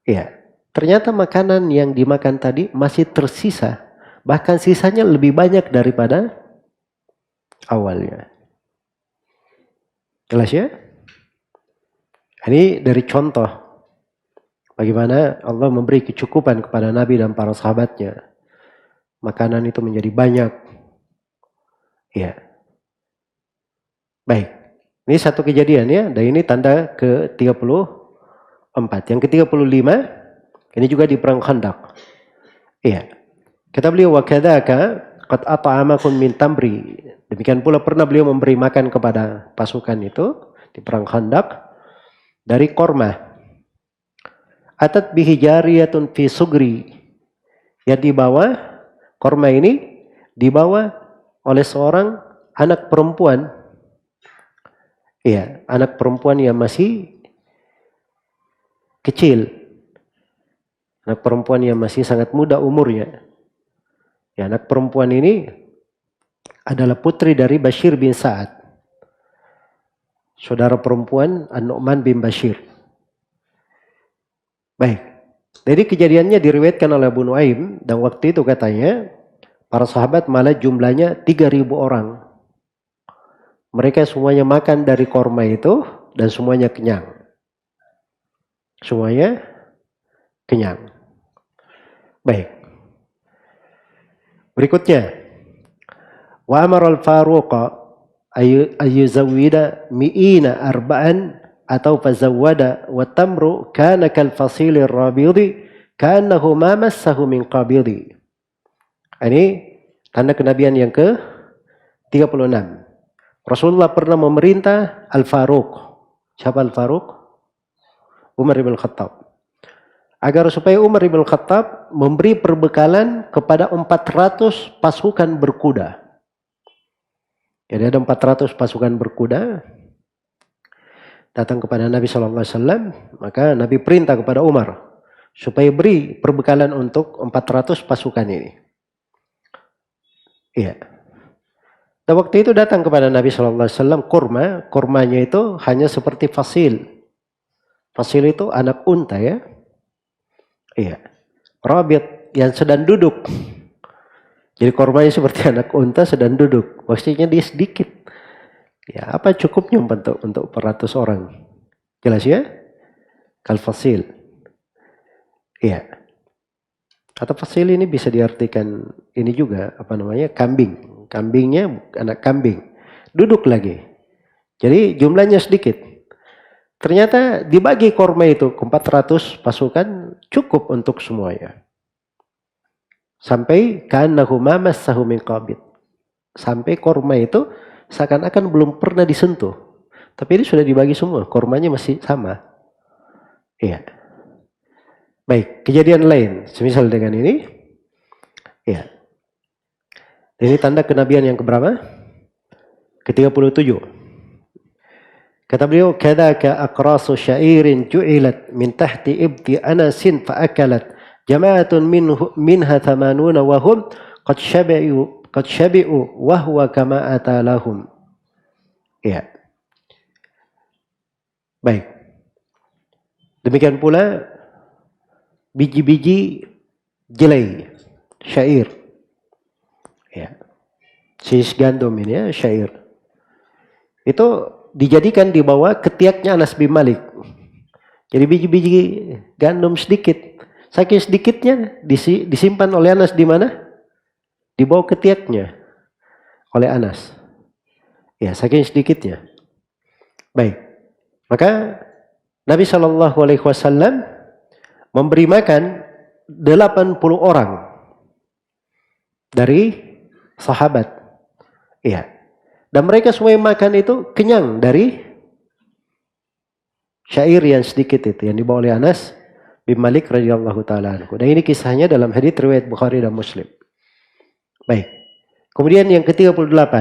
ya, ternyata makanan yang dimakan tadi masih tersisa. Bahkan sisanya lebih banyak daripada awalnya. Jelas ya? Ini dari contoh bagaimana Allah memberi kecukupan kepada Nabi dan para sahabatnya. Makanan itu menjadi banyak. Ya. Baik. Ini satu kejadian ya, dan ini tanda ke-34. Yang ke-35, ini juga di perang Khandaq. Iya. Kata beliau, wa kadzaka qad at'amakum min tamri. Demikian pula pernah beliau memberi makan kepada pasukan itu di perang Khandaq dari korma. Atat bihi jariyatun fi sugri. Yang dibawa, korma ini dibawa oleh seorang anak perempuan. Iya, anak perempuan yang masih kecil. Anak perempuan yang masih sangat muda umurnya. Ya, anak perempuan ini adalah putri dari Bashir bin Sa'ad. Saudara perempuan An-Nu'man bin Bashir. Baik. Jadi kejadiannya diriwayatkan oleh Abu Nuaim. Dan waktu itu katanya, para sahabat malah jumlahnya 3.000 orang. Mereka semuanya makan dari korma itu dan semuanya kenyang. Semuanya kenyang. Baik. Berikutnya. Wa amara al-Faruq ayyuzawwida mi'ina arba'an atau fazawwada wa tamru kana kal fasilir rabidi kanahu ma massahu min qabidi. Ini tanda kenabian yang ke-36. Rasulullah pernah memerintah Al-Faruq. Siapa Al-Faruq? Umar ibn Khattab. Agar supaya Umar ibn Khattab memberi perbekalan kepada 400 pasukan berkuda. Jadi ada 400 pasukan berkuda datang kepada Nabi SAW. Maka Nabi perintah kepada Umar supaya beri perbekalan untuk 400 pasukan ini. Iya. Dan waktu itu datang kepada Nabi SAW kurma. Kurmanya itu hanya seperti fasil. Fasil itu anak unta ya. Iya. Rabit yang sedang duduk. Jadi kurmanya seperti anak unta sedang duduk. Maksudnya dia sedikit. Ya, apa cukupnya untuk 400 orang? Jelas ya? Kal fasil. Iya. Atau fasil ini bisa diartikan ini juga apa namanya? Kambing. Kambingnya anak kambing. Duduk lagi. Jadi jumlahnya sedikit. Ternyata dibagi korma itu ke 400 pasukan cukup untuk semuanya. Sampai ka'annahu ma massahu min qabid. Sampai korma itu seakan-akan belum pernah disentuh. Tapi ini sudah dibagi semua. Kormanya masih sama. Iya. Baik, kejadian lain. Semisal dengan ini. Iya. Ini tanda kenabian yang keberapa? Ke-37. Kata beliau, "Kadzaka aqrasu syairin ju'ilat min tahti ibti Anasin fa akalat jama'atun minha 80 wa hum qad syabi'u wa huwa kama atalahum." Ya. Baik. Demikian pula biji-biji jelai, syair. Ya. Sis gandum ini ya, syair. Itu dijadikan di bawah ketiaknya Anas bin Malik. Jadi biji-biji gandum sedikit. Saking sedikitnya disimpan oleh Anas di mana? Di bawah ketiaknya oleh Anas. Ya, saking sedikitnya. Baik. Maka Nabi SAW memberi makan 80 orang dari sahabat. Iya. Dan mereka semua yang makan itu kenyang dari syair yang sedikit itu yang dibawa oleh Anas bin Malik radhiyallahu taala anhu. Dan ini kisahnya dalam hadits riwayat Bukhari dan Muslim. Baik. Kemudian yang ke-38.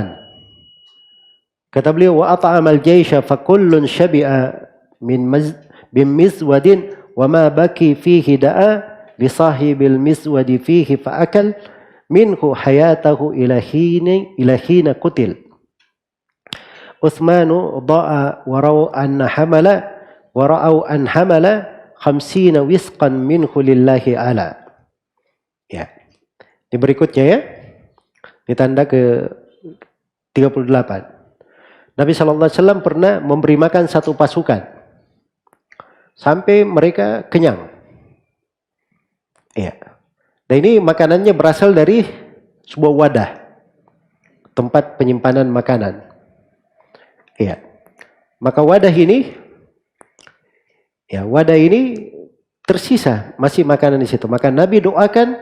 Kata beliau, wa at'amal jaysha fa kullun syabi'a min mizwadin wa ma baki fihi da'a li sahibil mizwadi fihi fa akal minhu hayatahu ila hina kutil. Utsmanu da'a warau an hamala 50 wisqan minhu lillahi ala. Ya. Ini berikutnya ya. Ini tanda ke 38. Nabi SAW pernah memberi makan satu pasukan sampai mereka kenyang. Ya. Dan ini makanannya berasal dari sebuah wadah, tempat penyimpanan makanan. Ya. Maka wadah ini tersisa masih makanan di situ. Maka Nabi doakan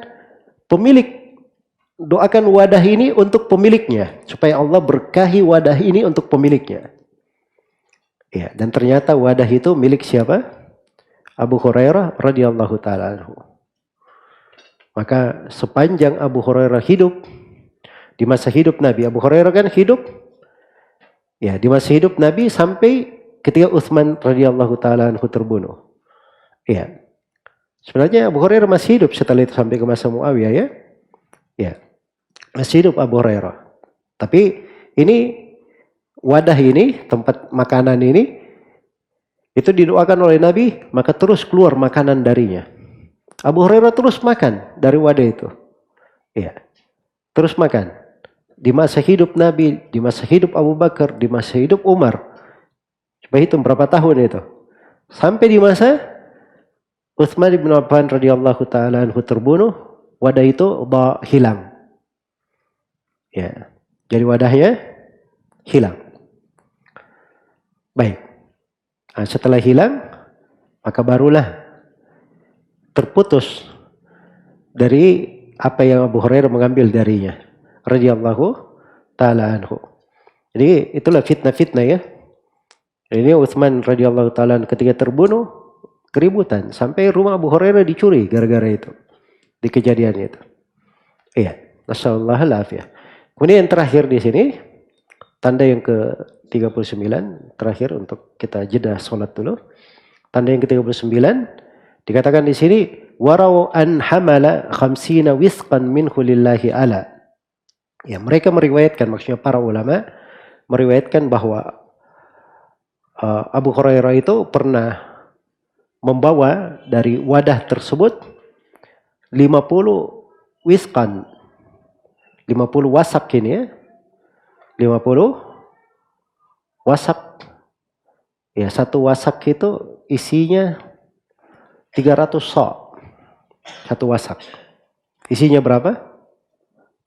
wadah ini untuk pemiliknya supaya Allah berkahi wadah ini untuk pemiliknya. Ya, dan ternyata wadah itu milik siapa? Abu Hurairah radhiyallahu taala anhu. Maka sepanjang Abu Hurairah hidup, di masa hidup Nabi, Abu Hurairah kan hidup ya di masa hidup Nabi sampai ketika Utsman radhiyallahu taala anhu terbunuh. Ya. Sebenarnya Abu Hurairah masih hidup setelah itu sampai ke masa Muawiyah ya. Ya. Masih hidup Abu Hurairah. Tapi ini wadah ini, tempat makanan ini itu didoakan oleh Nabi, maka terus keluar makanan darinya. Abu Hurairah terus makan dari wadah itu. Ya. Terus makan. Di masa hidup Nabi, di masa hidup Abu Bakar, di masa hidup Umar. Coba hitung berapa tahun itu. Sampai di masa Utsman bin Affan radhiyallahu taala anhu terbunuh, wadah itu hilang. Ya. Jadi wadahnya hilang. Baik. Nah, setelah hilang, maka barulah terputus dari apa yang Abu Hurairah mengambil darinya radhiyallahu taala anhu. Jadi itulah fitnah-fitnah ya. Ini Utsman radhiyallahu taala ketika terbunuh keributan sampai rumah Abu Hurairah dicuri gara-gara itu. Di kejadian itu. Iya, nasallallahu alafiyah. Kemudian yang terakhir di sini tanda yang ke-39 terakhir untuk kita jeda salat dulu. Tanda yang ke-39 dikatakan di sini warau an hamala khamsina wisqan minhu lillahi ala. Ya, mereka meriwayatkan, maksudnya para ulama meriwayatkan bahwa Abu Hurairah itu pernah membawa dari wadah tersebut 50 wisqan, 50 wasak ini ya. 50 wasak. Ya, satu wasak itu isinya 300 sok. Satu wasak. Isinya berapa?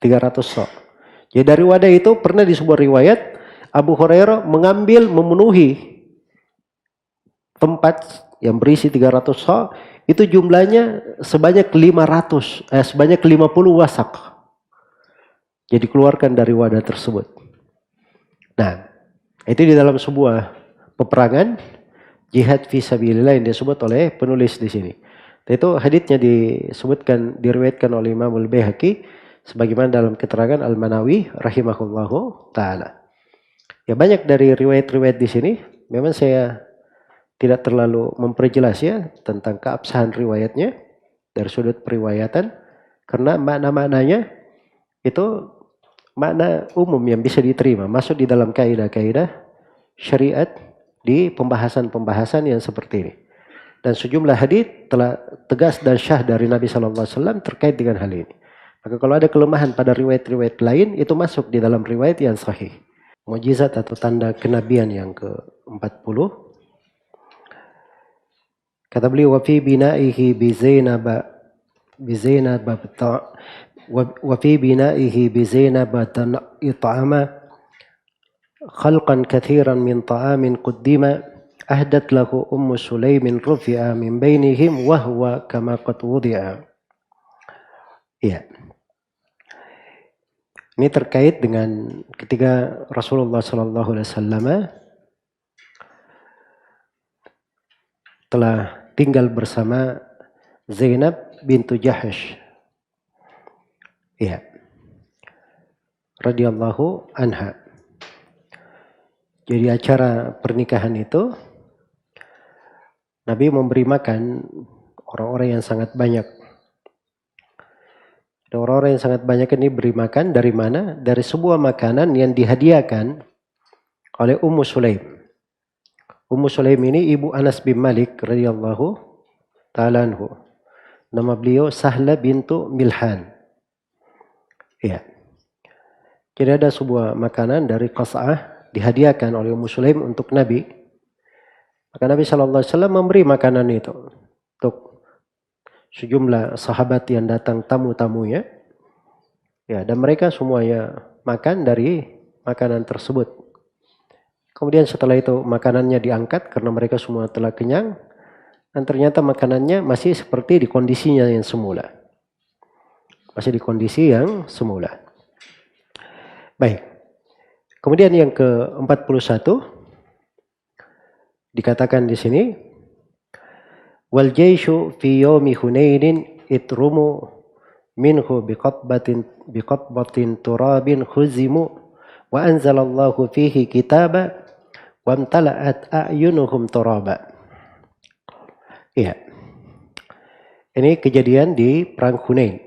300 sok. Jadi dari wadah itu pernah di sebuah riwayat Abu Hurairah memenuhi tempat yang berisi 300 sok, itu jumlahnya sebanyak 50 wasak. Jadi keluarkan dari wadah tersebut. Nah, itu di dalam sebuah peperangan jihad fisabilillah yang disebut oleh penulis di sini. Itu haditsnya diriwayatkan oleh Imam Al-Baihaqi sebagaimana dalam keterangan Al-Manawi rahimahullahu taala. Ya, banyak dari riwayat-riwayat di sini memang saya tidak terlalu memperjelas ya tentang keabsahan riwayatnya dari sudut periwayatan karena makna-maknanya itu makna umum yang bisa diterima, masuk di dalam kaidah-kaidah syariat di pembahasan-pembahasan yang seperti ini. Dan sejumlah hadits telah tegas dan syah dari Nabi Shallallahu Alaihi Wasallam terkait dengan hal ini. Maka kalau ada kelemahan pada riwayat-riwayat lain, itu masuk di dalam riwayat yang sahih. Mukjizat atau tanda kenabian yang ke-40. Kata beliau, wa fi bina'ihi bi Zainab it'ama khalqan kathiran min ta'amin quddima ahdat lahu ummu Sulaimin rufi'a min bainihim wa huwa kama qad wudi'a. Iya. Ini terkait dengan ketika Rasulullah sallallahu alaihi wasallam telah tinggal bersama Zainab bintu Jahash. Iya. Radhiyallahu anha. Jadi acara pernikahan itu Nabi memberi makan orang-orang yang sangat banyak. Orang-orang yang sangat banyak ini beri makan dari mana? Dari sebuah makanan yang dihadiahkan oleh Ummu Sulaim. Ummu Sulaim ini ibu Anas bin Malik radhiyallahu ta'ala anhu. Nama beliau Sahla bintu Milhan. Ya. Jadi ada sebuah makanan dari Qas'ah dihadiahkan oleh Ummu Sulaim untuk Nabi. Maka Nabi SAW memberi makanan itu untuk sejumlah sahabat yang datang tamu-tamunya. Ya, dan mereka semuanya makan dari makanan tersebut. Kemudian setelah itu makanannya diangkat karena mereka semua telah kenyang. Dan ternyata makanannya masih seperti di kondisinya yang semula. Masih di kondisi yang semula. Baik. Kemudian yang ke-41 dikatakan di sini, wal jaishu fi yawmi Hunainin itrumu minhu biqatbatin turabin khuzimu wa anzalallahu fihi kitaba wa amtala'at a'yunuhum turaba. Iya. Ini kejadian di perang Hunain.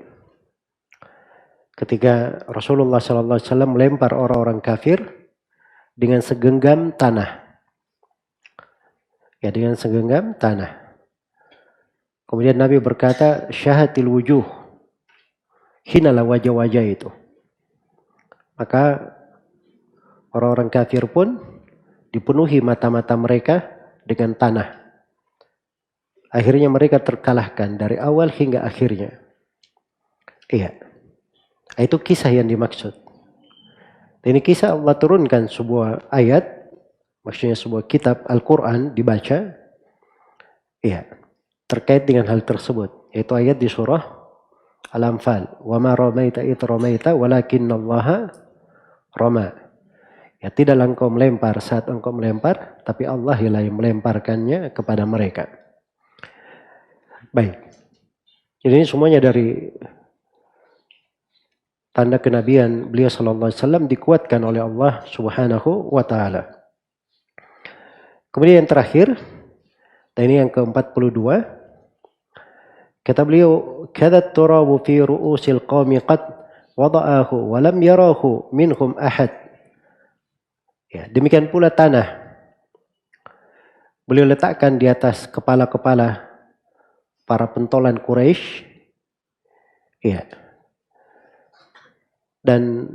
Ketika Rasulullah SAW melempar orang-orang kafir dengan segenggam tanah. Ya, dengan segenggam tanah. Kemudian Nabi berkata, syahatil wujuh. Hinalah wajah-wajah itu. Maka orang-orang kafir pun dipenuhi mata-mata mereka dengan tanah. Akhirnya mereka terkalahkan dari awal hingga akhirnya. Iya. Itu kisah yang dimaksud. Ini kisah Allah turunkan sebuah ayat, maksudnya sebuah kitab Al-Quran dibaca, ya, terkait dengan hal tersebut. Yaitu ayat di surah Al-Anfal. Wa ma ramaita id ramaita walakinnallaha rama. Ya, tidaklah engkau melempar saat engkau melempar, tapi Allah yang melemparkannya kepada mereka. Baik. Jadi ini semuanya dari tanda kenabian beliau sallallahu alaihi wasallam dikuatkan oleh Allah Subhanahu wa taala. Kemudian yang terakhir, dan ini yang ke-42, kata beliau, kadat turabu fi ru'usil qaumi qad wada'ahu wa lam yarahu minhum ahad. Ya, demikian pula tanah beliau letakkan di atas kepala-kepala para pentolan Quraisy. Ya. Dan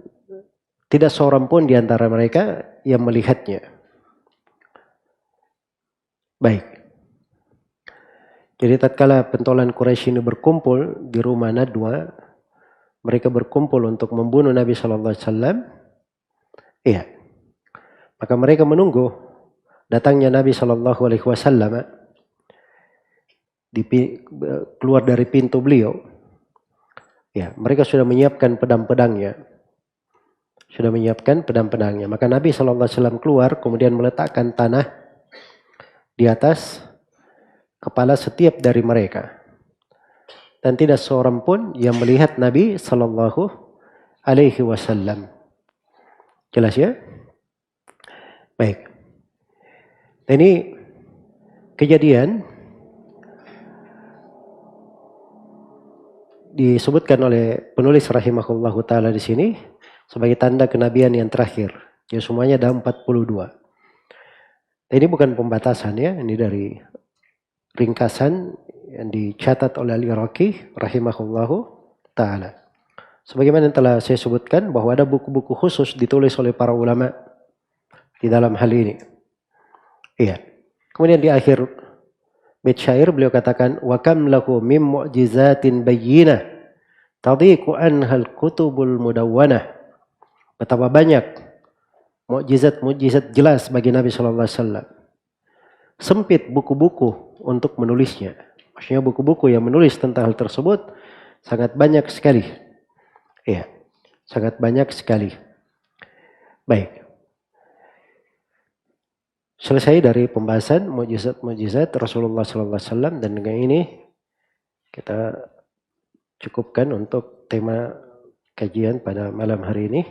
tidak seorang pun di antara mereka yang melihatnya. Baik. Jadi tatkala pentolan Quraisy ini berkumpul di rumah Nadwa, mereka berkumpul untuk membunuh Nabi sallallahu alaihi wasallam. Iya. Maka mereka menunggu datangnya Nabi sallallahu alaihi wasallam keluar dari pintu beliau. Ya, mereka sudah menyiapkan pedang-pedangnya. Sudah menyiapkan pedang-pedangnya. Maka Nabi SAW keluar, kemudian meletakkan tanah di atas kepala setiap dari mereka. Dan tidak seorang pun yang melihat Nabi SAW. Jelas ya? Baik. Ini kejadian disebutkan oleh penulis rahimahullahu taala di sini sebagai tanda kenabian yang terakhir. Ya, semuanya ada 42. Ini bukan pembatasan ya, ini dari ringkasan yang dicatat oleh Al-Iraqi rahimahullahu taala. Sebagaimana yang telah saya sebutkan bahwa ada buku-buku khusus ditulis oleh para ulama di dalam hal ini. Iya. Kemudian di akhir bait syair beliau katakan, wa kam lahu mim mu'jizatin bayyinah tadhiqu anhal kutubul mudawwanah. Betapa banyak mukjizat-mukjizat jelas bagi Nabi sallallahu alaihi wasallam. Sempit buku-buku untuk menulisnya. Maksudnya buku-buku yang menulis tentang hal tersebut sangat banyak sekali. Iya, sangat banyak sekali. Baik. Selesai dari pembahasan mukjizat-mukjizat Rasulullah sallallahu alaihi wasallam, dan dengan ini kita cukupkan untuk tema kajian pada malam hari ini.